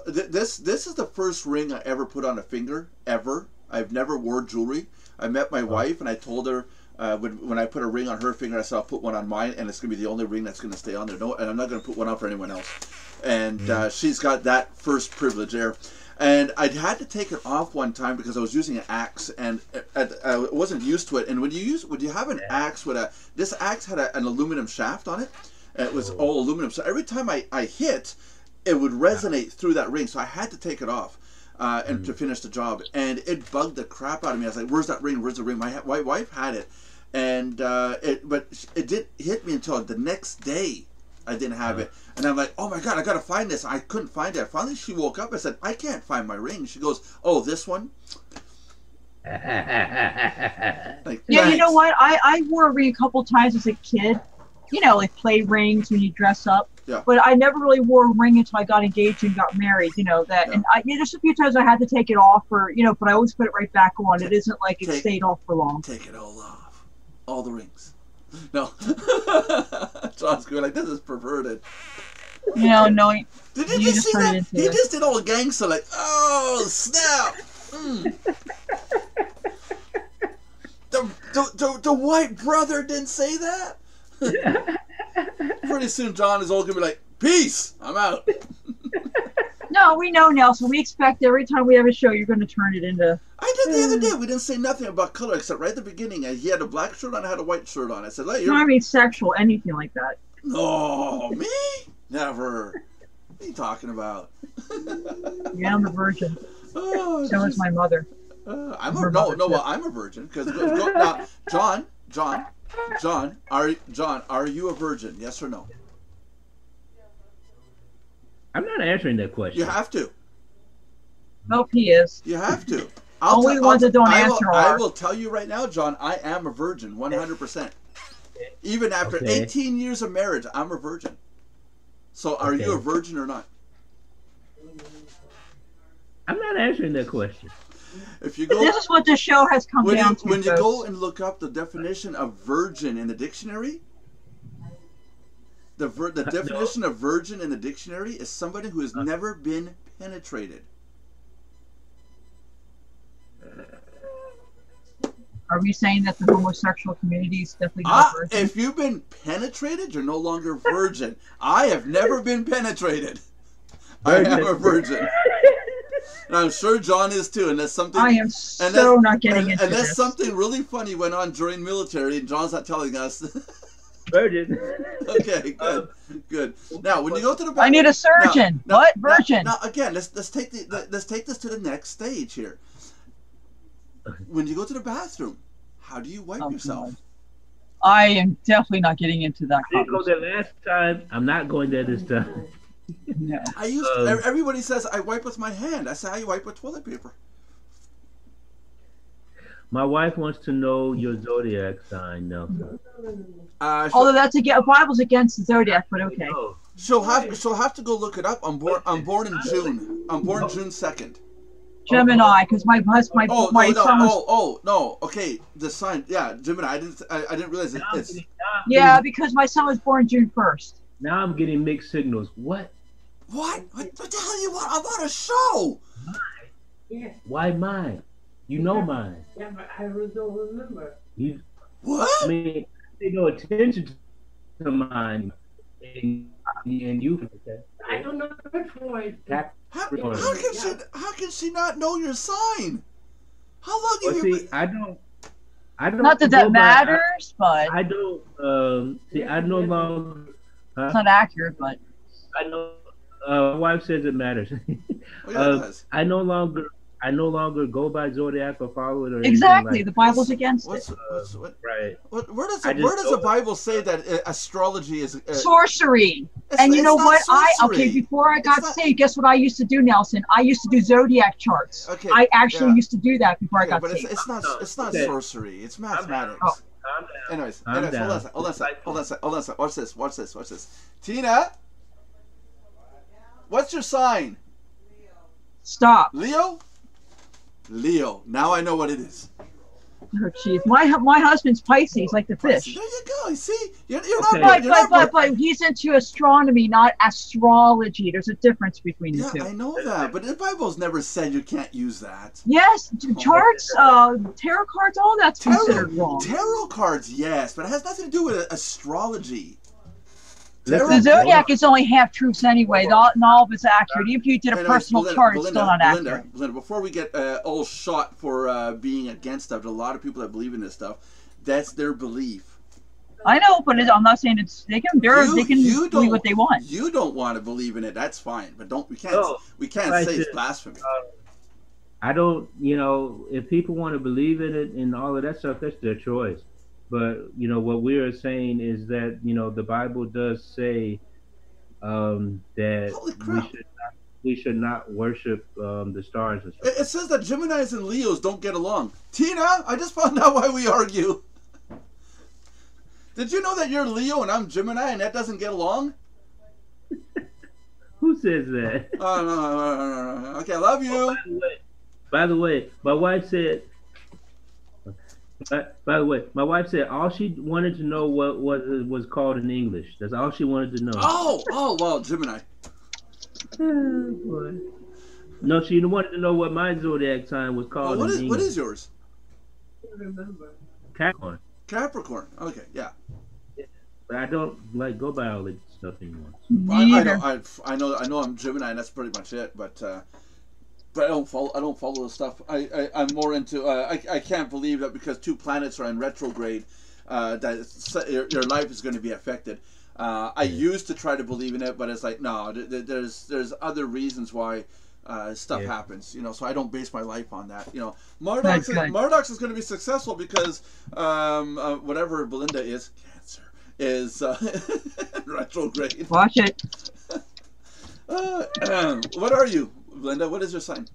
This is the first ring I ever put on a finger, ever. I've never wore jewelry. I met my wife and I told her when I put a ring on her finger, I said I'll put one on mine, and it's going to be the only ring that's going to stay on there. No, and I'm not going to put one on for anyone else. And she's got that first privilege there. And I'd had to take it off one time because I was using an axe, and I wasn't used to it. And when you have an axe this axe had an aluminum shaft on it, and it was all aluminum. So every time I hit, it would resonate through that ring. So I had to take it off and to finish the job. And it bugged the crap out of me. I was like, "Where's that ring? Where's the ring?" My wife had it, and but it didn't hit me until the next day. I didn't have it. And I'm like, oh my God, I got to find this. I couldn't find it. Finally, she woke up. I said, I can't find my ring. She goes, oh, this one? Like, yeah, you know what? I wore a ring a couple times as a kid. You know, like play rings when you dress up. Yeah. But I never really wore a ring until I got engaged and got married. You know, that. Yeah. And just a few times I had to take it off but I always put it right back on. It isn't like it stayed off for long. Take it all off. All the rings. No. John's going like, this is perverted. No. Did you just see that? He just did all gangster like, oh, snap. The white brother didn't say that? Pretty soon John is all going to be like, peace, I'm out. No, we know, Nelson. We expect every time we have a show, you're going to turn it into... I did the other day. We didn't say nothing about color except right at the beginning. He had a black shirt on, I had a white shirt on. I said, hey, No, I mean sexual, anything like that. No, me? Never. What are you talking about? Yeah, I'm a virgin. Oh, so is my mother. I'm a virgin. Because now, John, are you a virgin? Yes or no? I'm not answering that question. You have to. Nope, he is. You have to. Only the ones that don't answer are. I will tell you right now, John, I am a virgin, 100%. Even after 18 years of marriage, I'm a virgin. So are you a virgin or not? I'm not answering that question. If you go, this is what the show has come down to. When you go and look up the definition of virgin in the dictionary, the definition of virgin in the dictionary is somebody who has never been penetrated. Are we saying that the homosexual community is definitely not virgin? If you've been penetrated, you're no longer virgin. I have never been penetrated. I am a virgin. And I'm sure John is too. Unless something I am so not getting into unless this. something really funny went on during military and John's not telling us. Virgin. Okay, good, good. Now, when you go to the I need a surgeon. What virgin? Now, again, let's take this to the next stage here. When you go to the bathroom, how do you wipe yourself? God. I am definitely not getting into that. I didn't go there last time. I'm not going there this time. No. I use. Everybody says I wipe with my hand. I say I wipe with toilet paper. My wife wants to know your zodiac sign, Nelson. Although that's Bible's against the zodiac, but okay. She'll have to go look it up. I'm born in June. I'm born June 2nd. Gemini, because my son was... no. Okay, the sign. Yeah, Gemini. I didn't realize it's. Yeah, because my son was born June 1st. Now I'm getting mixed signals. What? What the hell you want? I'm on a show. Mine. Yeah. Why mine? You know mine. Yeah, but I really don't remember. What? I mean, pay no attention to mine, and you. I don't know which one. How can she not know your sign? How long have you been? I don't. Not that matters, but I don't. I no longer. It's not accurate, but I know. My wife says it matters. I no longer go by zodiac or follow it or exactly. Like the Bible's against it. Right. Where does the Bible say that astrology is sorcery? And you know what? Before I got saved, guess what I used to do, Nelson? I used to do zodiac charts. Okay. I actually used to do that before I got saved. It's not sorcery. It's mathematics. Anyways, hold on a sec. Watch this. Tina, what's your sign? Stop. Leo. Now I know what it is. Oh, jeez. My husband's Pisces, like the fish. There you go. You see, you're not. But he's into astronomy, not astrology. There's a difference between the two. I know that, but the Bible's never said you can't use that. Yes, charts, tarot cards, all that's considered wrong. Tarot cards, yes, but it has nothing to do with astrology. The zodiac is only half truths anyway. Not all of it's accurate. Even if you did a personal chart, it's still not accurate. Belinda, before we get all shot for being against stuff, a lot of people that believe in this stuff, that's their belief. I know, but I'm not saying they can believe what they want. You don't want to believe in it. That's fine, but we can't say it's blasphemy. I don't. If people want to believe in it and all of that stuff, that's their choice. But what we are saying is that the Bible does say that we should not worship the stars and stuff. It says that Geminis and Leos don't get along. Tina, I just found out why we argue. Did you know that you're Leo and I'm Gemini and that doesn't get along? Who says that? Oh no. Okay, I love you. By the way, my wife said. By the way, my wife said all she wanted to know what it was called in English. That's all she wanted to know. Oh, well, Gemini. Boy. No, she wanted to know what my zodiac sign was Well, called. what is yours? I don't remember. Capricorn. Capricorn. Okay, yeah. But I don't like go by all that stuff anymore. Neither. I know I'm Gemini, and that's pretty much it. But I don't follow the stuff. I'm more into. I can't believe that because 2 planets are in retrograde, that your life is going to be affected. I used to try to believe in it, but it's like no. There's other reasons why. Stuff happens, you know, so I don't base my life on that. You know, Mardox is going to be successful because whatever Belinda is, Cancer, is retrograde. Watch it. What are you, Belinda? What is your sign?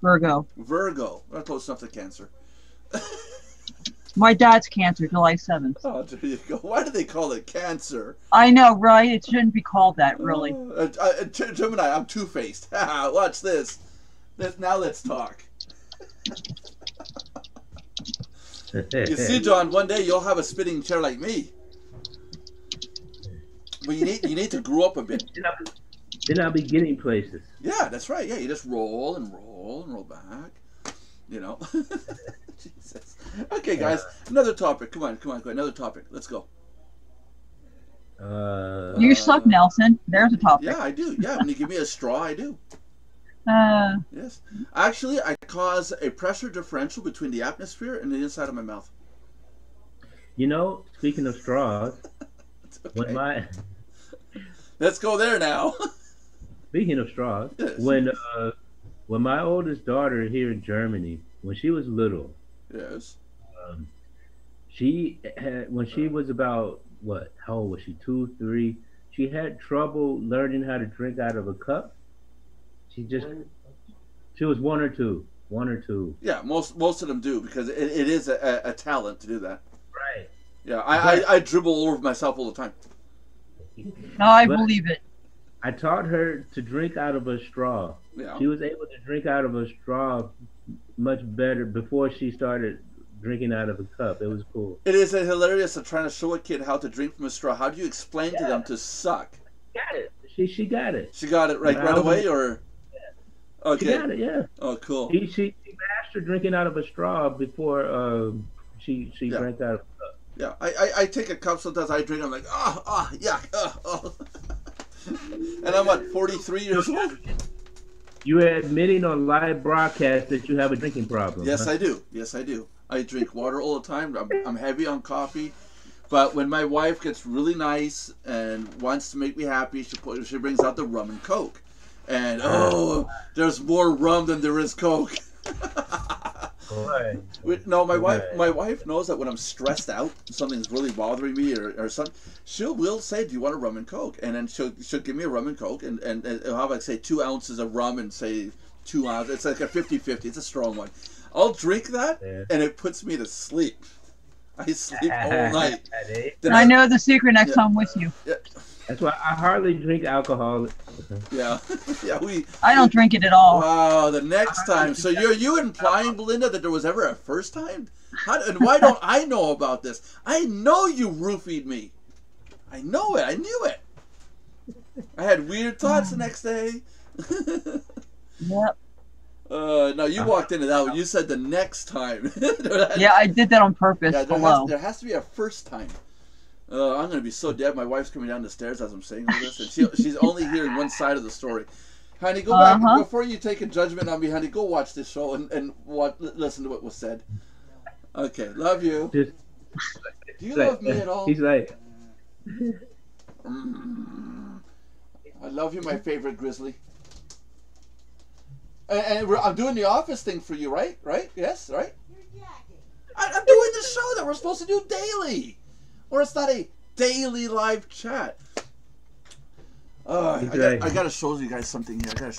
Virgo. Virgo. Not close enough to Cancer. My dad's Cancer, July 7th. Oh, there you go. Why do they call it Cancer? I know, right? It shouldn't be called that, really. Gemini, I'm two-faced. Watch this. Now let's talk. You see, John, one day you'll have a spinning chair like me. But you need to grow up a bit. Then I'll be getting places. Yeah, that's right. Yeah, you just roll and roll and roll back. You know. Jesus. Okay, guys. Another topic. Come on. Another topic. Let's go. You suck, Nelson. There's a topic. Yeah, I do. Yeah, when you give me a straw, I do. Yes. Actually, I cause a pressure differential between the atmosphere and the inside of my mouth. You know, speaking of straws, okay. Let's go there now. Speaking of straws, yes. When my oldest daughter here in Germany, when she was little, yes, when she was about how old was she? 2, 3. She had trouble learning how to drink out of a cup. She was 1 or 2. Yeah, most of them do because it is a talent to do that. Right. Yeah, I dribble all over myself all the time. No, I believe it. I taught her to drink out of a straw. Yeah. She was able to drink out of a straw much better before she started drinking out of a cup. It was cool. It is hilarious to trying to show a kid how to drink from a straw. How do you explain to them to suck? Got it. She got it. She got it right away, or? Yeah. Okay. She got it. Yeah. Oh, cool. She mastered drinking out of a straw before she drank out of a cup. Yeah, I take a cup sometimes. I drink. I'm like yuck. Oh. And I'm 43 years old. You are admitting on live broadcast that you have a drinking problem. Yes, huh? I do. Yes, I do. I drink water all the time. I'm heavy on coffee. But when my wife gets really nice and wants to make me happy, she brings out the rum and Coke. And, there's more rum than there is Coke. No, my wife knows that when I'm stressed out, something's really bothering me or something, she will say, do you want a rum and Coke? And then she'll give me a rum and Coke, and I'll have, like, say, 2 ounces of rum and, say, 2 ounces. It's like a 50-50. It's a strong one. I'll drink that, and it puts me to sleep. I sleep all night. I know the secret next time with you. Yeah. That's why I hardly drink alcohol. Yeah. I don't drink it at all. Wow, the next time. So you implying, Belinda, that there was ever a first time? And why don't I know about this? I know you roofied me. I know it. I knew it. I had weird thoughts the next day. Yep. No, you walked into that one. You said the next time. Yeah, I did that on purpose. Yeah, Hello. There has to be a first time. I'm going to be so dead. My wife's coming down the stairs as I'm saying all this, and she's only hearing one side of the story. Honey, go back. Before you take a judgment on me, honey, go watch this show and listen to what was said. Okay, love you. Do you love me at all? He's like... I love you, my favorite grizzly. And I'm doing the office thing for you, right? Right? Yes, right? I'm doing the show that we're supposed to do daily. Or it's not a daily live chat. I gotta show you guys something here.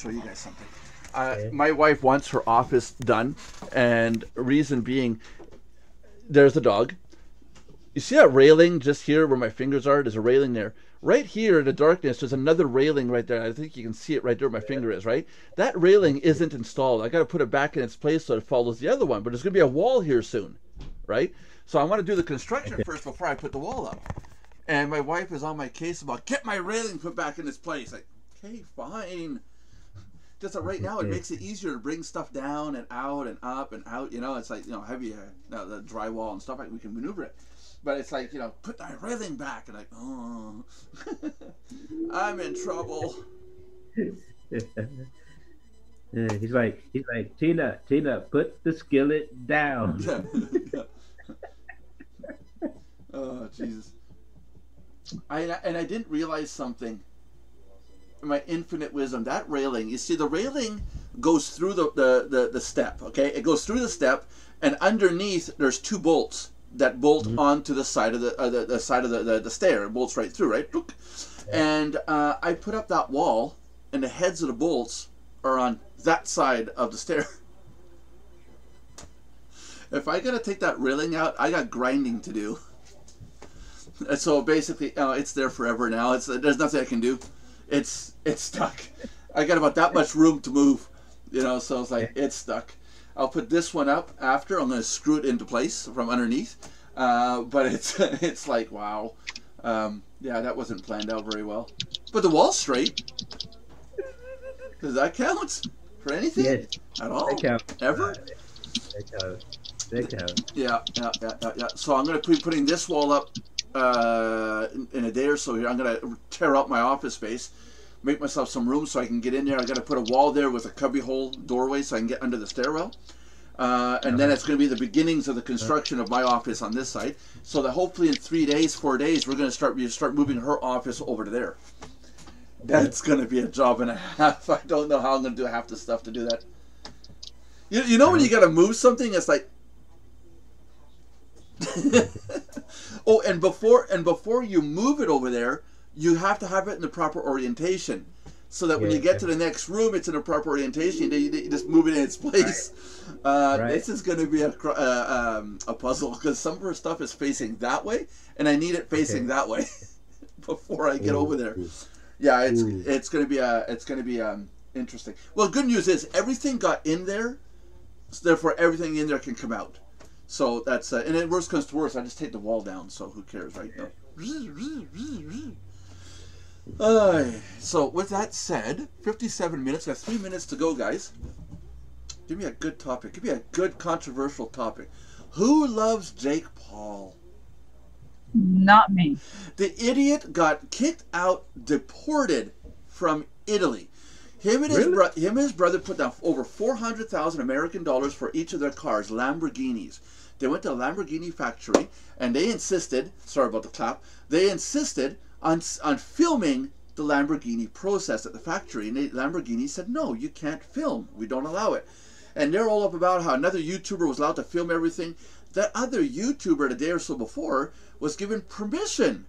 My wife wants her office done, and reason being, there's a dog. You see that railing just here where my fingers are? There's a railing there. Right here in the darkness, there's another railing right there. I think you can see it right there where my finger is, right? That railing isn't installed. I got to put it back in its place so it follows the other one. But there's going to be a wall here soon, right? So I want to do the construction first before I put the wall up. And my wife is on my case about, get my railing put back in its place. Like, okay, fine. Just that right now it makes it easier to bring stuff down and out and up and out. You know, it's like, you know, heavy the drywall and stuff, like we can maneuver it. But it's like, you know, put my railing back and like, oh, I'm in trouble. He's like, Tina, put the skillet down. Oh, Jesus. And I didn't realize something. My infinite wisdom, that railing, you see, the railing goes through the step, okay? It goes through the step, and underneath there's two bolts that bolt onto the side of the side of the stair. It bolts right through, right? And I put up that wall, and the heads of the bolts are on that side of the stair. If I gotta take that railing out, I got grinding to do. And so basically, it's there forever now. There's nothing I can do. It's stuck. I got about that much room to move, you know. So it's like it's stuck. I'll put this one up after. I'm going to screw it into place from underneath. But it's like, wow. Yeah, that wasn't planned out very well. But the wall's straight. Does that count for anything? Yes. At all? That counts. Ever? That counts. Yeah. So I'm going to be putting this wall up in a day or so here. I'm going to tear out my office space, make myself some room so I can get in there. I got to put a wall there with a cubby hole doorway so I can get under the stairwell. And then it's going to be the beginnings of the construction of my office on this side. So that hopefully in 3 days, 4 days, we're going to start moving her office over to there. That's going to be a job and a half. I don't know how I'm going to do half the stuff to do that. You know when you got to move something, it's like. Oh, and before you move it over there, you have to have it in the proper orientation, so that when you get to the next room, it's in the proper orientation. You just move it in its place. Right. This is going to be a puzzle because some of her stuff is facing that way, and I need it facing that way before I get over there. Yeah, it's going to be interesting. Well, good news is everything got in there, so therefore everything in there can come out. So that's and then worst comes to worst, I just take the wall down. So who cares, right? So with that said, 57 minutes. Got 3 minutes to go, guys. Give me a good topic. Give me a good controversial topic. Who loves Jake Paul? Not me. The idiot got kicked out, deported from Italy. Him and his brother put down over 400,000 American dollars for each of their cars, Lamborghinis. They went to a Lamborghini factory and they insisted, sorry about the clap, they insisted on filming the Lamborghini process at the factory. And Lamborghini said, no, you can't film. We don't allow it. And they're all up about how another YouTuber was allowed to film everything. That other YouTuber the day or so before was given permission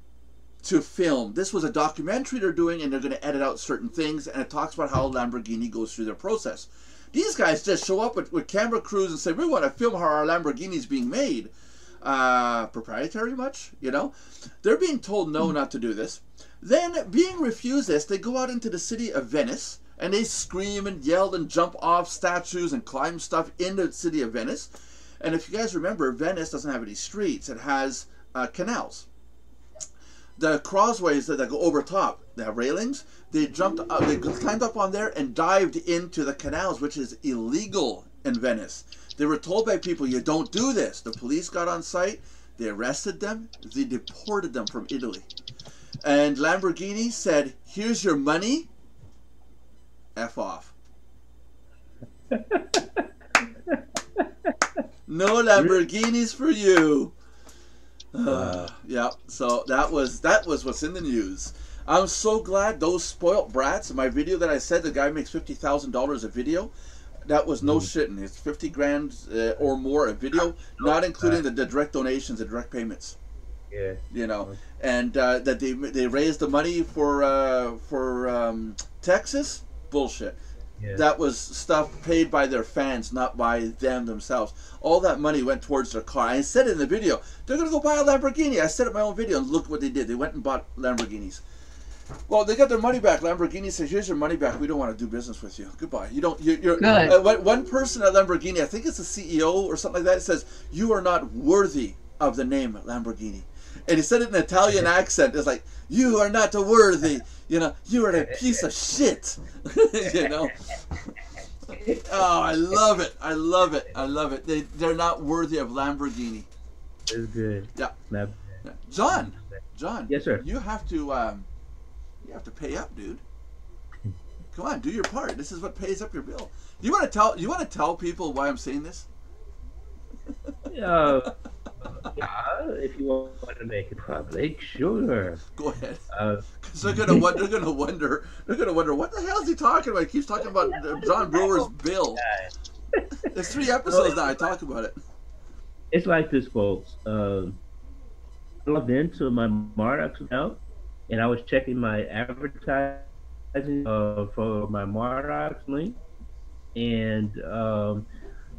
to film. This was a documentary they're doing, and they're going to edit out certain things, and it talks about how Lamborghini goes through their process. These guys just show up with camera crews and say, we want to film how our Lamborghini is being made. Proprietary much? You know? They're being told no, not to do this. Then, being refused this, they go out into the city of Venice, and they scream and yell and jump off statues and climb stuff in the city of Venice. And if you guys remember, Venice doesn't have any streets. It has canals. The crossways that go over top, they have railings. They jumped up, they climbed up on there and dived into the canals, which is illegal in Venice. They were told by people, you don't do this. The police got on site, they arrested them, they deported them from Italy. And Lamborghini said, here's your money, F off. No Lamborghinis for you. Yeah, so that was what's in the news. I'm so glad those spoilt brats. In my video that I said the guy makes $50,000 a video, that was no shitting. It's 50 grand or more a video, not including the direct donations, the direct payments. Yeah, you know, and that they raised the money for Texas. Bullshit. Yeah. That was stuff paid by their fans, not by them themselves. All that money went towards their car. I said it in the video. They're going to go buy a Lamborghini. I said it in my own video, and look what they did. They went and bought Lamborghinis. Well, they got their money back. Lamborghini said, here's your money back. We don't want to do business with you. Goodbye. You're good. One person at Lamborghini, I think it's the CEO or something like that, says, you are not worthy of the name Lamborghini. and he said it in an Italian accent. It's like, you are not worthy. You know, you are a piece of shit. You know. Oh, I love it. I love it. I love it. They're not worthy of Lamborghini. It's good. Yeah. Yeah. John. Yes, sir. You have to pay up, dude. Come on, do your part. This is what pays up your bill. You want to tell people why I'm saying this? Yeah, if you want to make it public, sure. Go ahead. Because they're gonna wonder what the hell is he talking about? He keeps talking about John Brewer's bill. There's 3 episodes now. I talk about it. It's like this, folks. I logged into my Mardox account, and I was checking my advertising for my Mardox link, and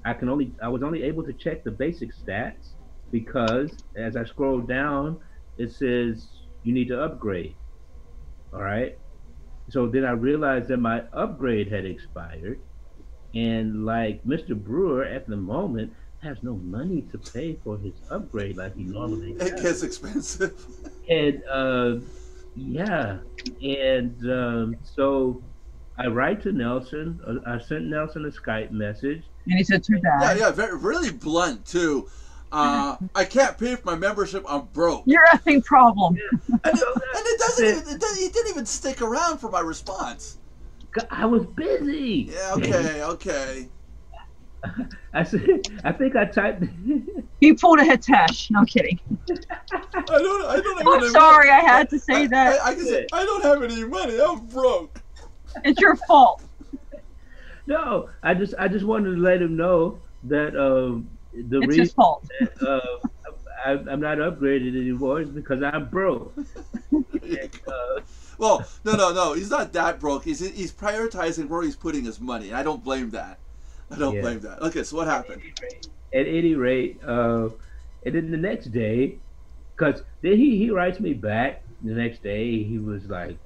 I was only able to check the basic stats because as I scroll down, it says you need to upgrade. All right. So then I realized that my upgrade had expired, and like Mr. Brewer at the moment has no money to pay for his upgrade like he normally does. It gets expensive. And yeah, and so I write to Nelson. I sent Nelson a Skype message. And he said, too bad. Yeah, really blunt too. I can't pay for my membership. I'm broke. You're effing problem. And he didn't even stick around for my response. I was busy. Yeah, okay. I think I typed. He pulled a Hitesh. No kidding. I don't. I'm sorry, I had to say that. I can say I don't have any money. I'm broke. It's your fault. No, I just wanted to let him know that the It's reason his fault. that, I'm not upgraded anymore is because I'm broke. Well, no. He's not that broke. He's prioritizing where he's putting his money. And I don't blame that. Blame that. Okay, so what happened? At any rate, and then the next day, because then he writes me back the next day. He was like,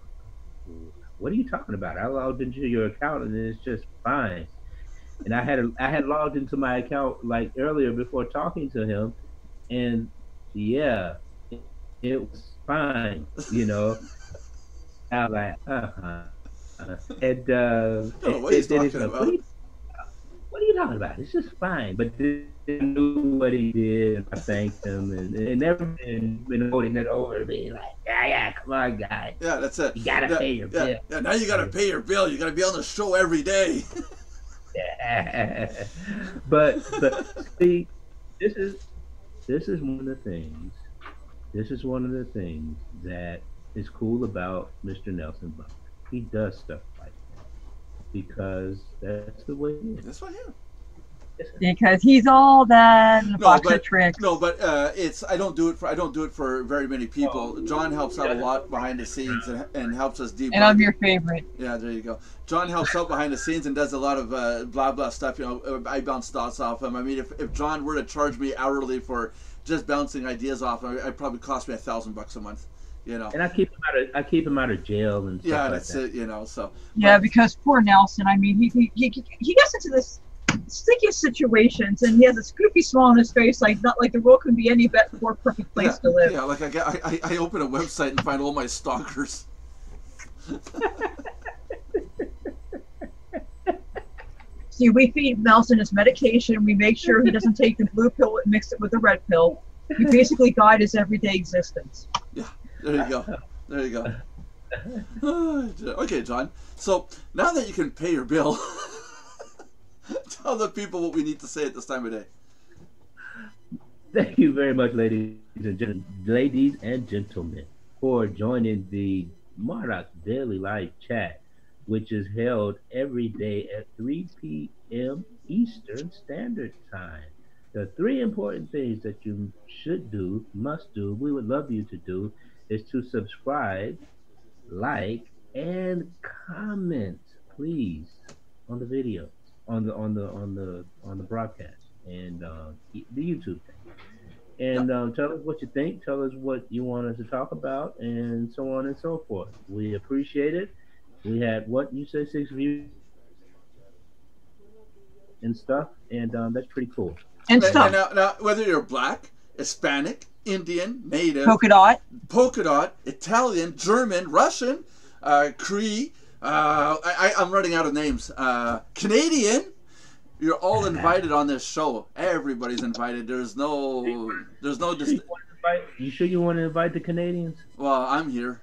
"What are you talking about? I logged into your account and it's just fine." And I had logged into my account like earlier before talking to him, and yeah, it was fine, you know. I was like, and what he's talking about. What are you talking about? It's just fine. But then knew what he did, and I thanked him, and everything been holding it over to me like, yeah, come on, guy. Yeah, that's it. You gotta pay your bill. Yeah, now you gotta pay your bill. You gotta be on the show every day. Yeah. But see, this is one of the things. This is one of the things that is cool about Mr. Nelson Buck. He does stuff like that because that's the way he is. That's what him. Because he's all that in a box of tricks. No, but I don't do it for very many people. John helps out a lot behind the scenes and helps us debug. And I'm your favorite. Yeah, there you go. John helps out behind the snes and does a lot of blah blah stuff. You know, I bounce thoughts off him. I mean, if John were to charge me hourly for just bouncing ideas off, it'd probably cost me $1,000 a month. You know. And I keep him out of jail and stuff yeah, like that's that. it. You know, so Yeah, because poor Nelson. I mean, he gets into this sticky situations, and he has a goofy smile on his face, like not like the world could be any better, more perfect place to live. Yeah, like I open a website and find all my stalkers. See, we feed Nelson his medication. We make sure he doesn't take the blue pill and mix it with the red pill. We basically guide his everyday existence. Yeah, there you go. There you go. Okay, John. So now that you can pay your bill, tell the people what we need to say at this time of day. Thank you very much, ladies and gentlemen, for joining the Mardox Daily Live Chat, which is held every day at 3 p.m. Eastern Standard Time. The 3 important things that you should do, must do, we would love you to do, is to subscribe, like, and comment, please, on the video, on the broadcast, and the YouTube thing. And tell us what you think. Tell us what you want us to talk about, and so on and so forth. We appreciate it. We had what you said, 6 views and stuff, and that's pretty cool. And stuff. Now, whether you're black, Hispanic, Indian, native, polka dot, Italian, German, Russian, Cree. I'm running out of names. Canadian. You're all invited on this show. Everybody's invited. There's no. You sure you want to invite the Canadians? Well, I'm here.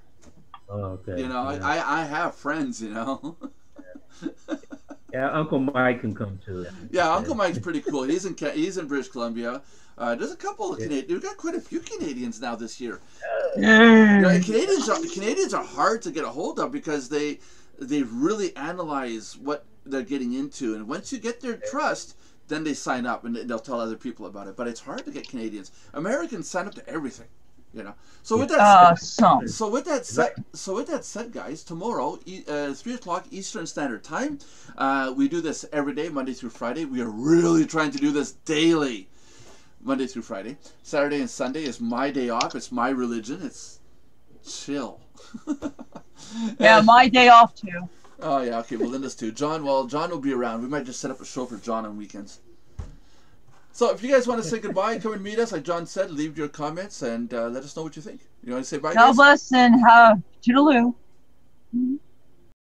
Oh, okay. You know, yeah. I have friends. You know. Yeah, Uncle Mike can come too. Yeah, Uncle Mike's pretty cool. He's in British Columbia. There's a couple of Canadians. We've got quite a few Canadians now this year. You know, Canadians are hard to get a hold of because they really analyze what they're getting into, and once you get their trust, then they sign up and they'll tell other people about it. But it's hard to get Canadians. Americans sign up to everything, you know. So with that, so with that said, guys, tomorrow, 3:00 Eastern Standard Time, we do this every day, Monday through Friday. We are really trying to do this daily, Monday through Friday. Saturday and Sunday is my day off. It's my religion. It's chill. Yeah, my day off too. Oh yeah, okay. Well, Linda's too. John will be around. We might just set up a show for John on weekends. So if you guys want to say goodbye, come and meet us. Like John said, leave your comments and let us know what you think. You want to say bye, God guys? bless and toodaloo.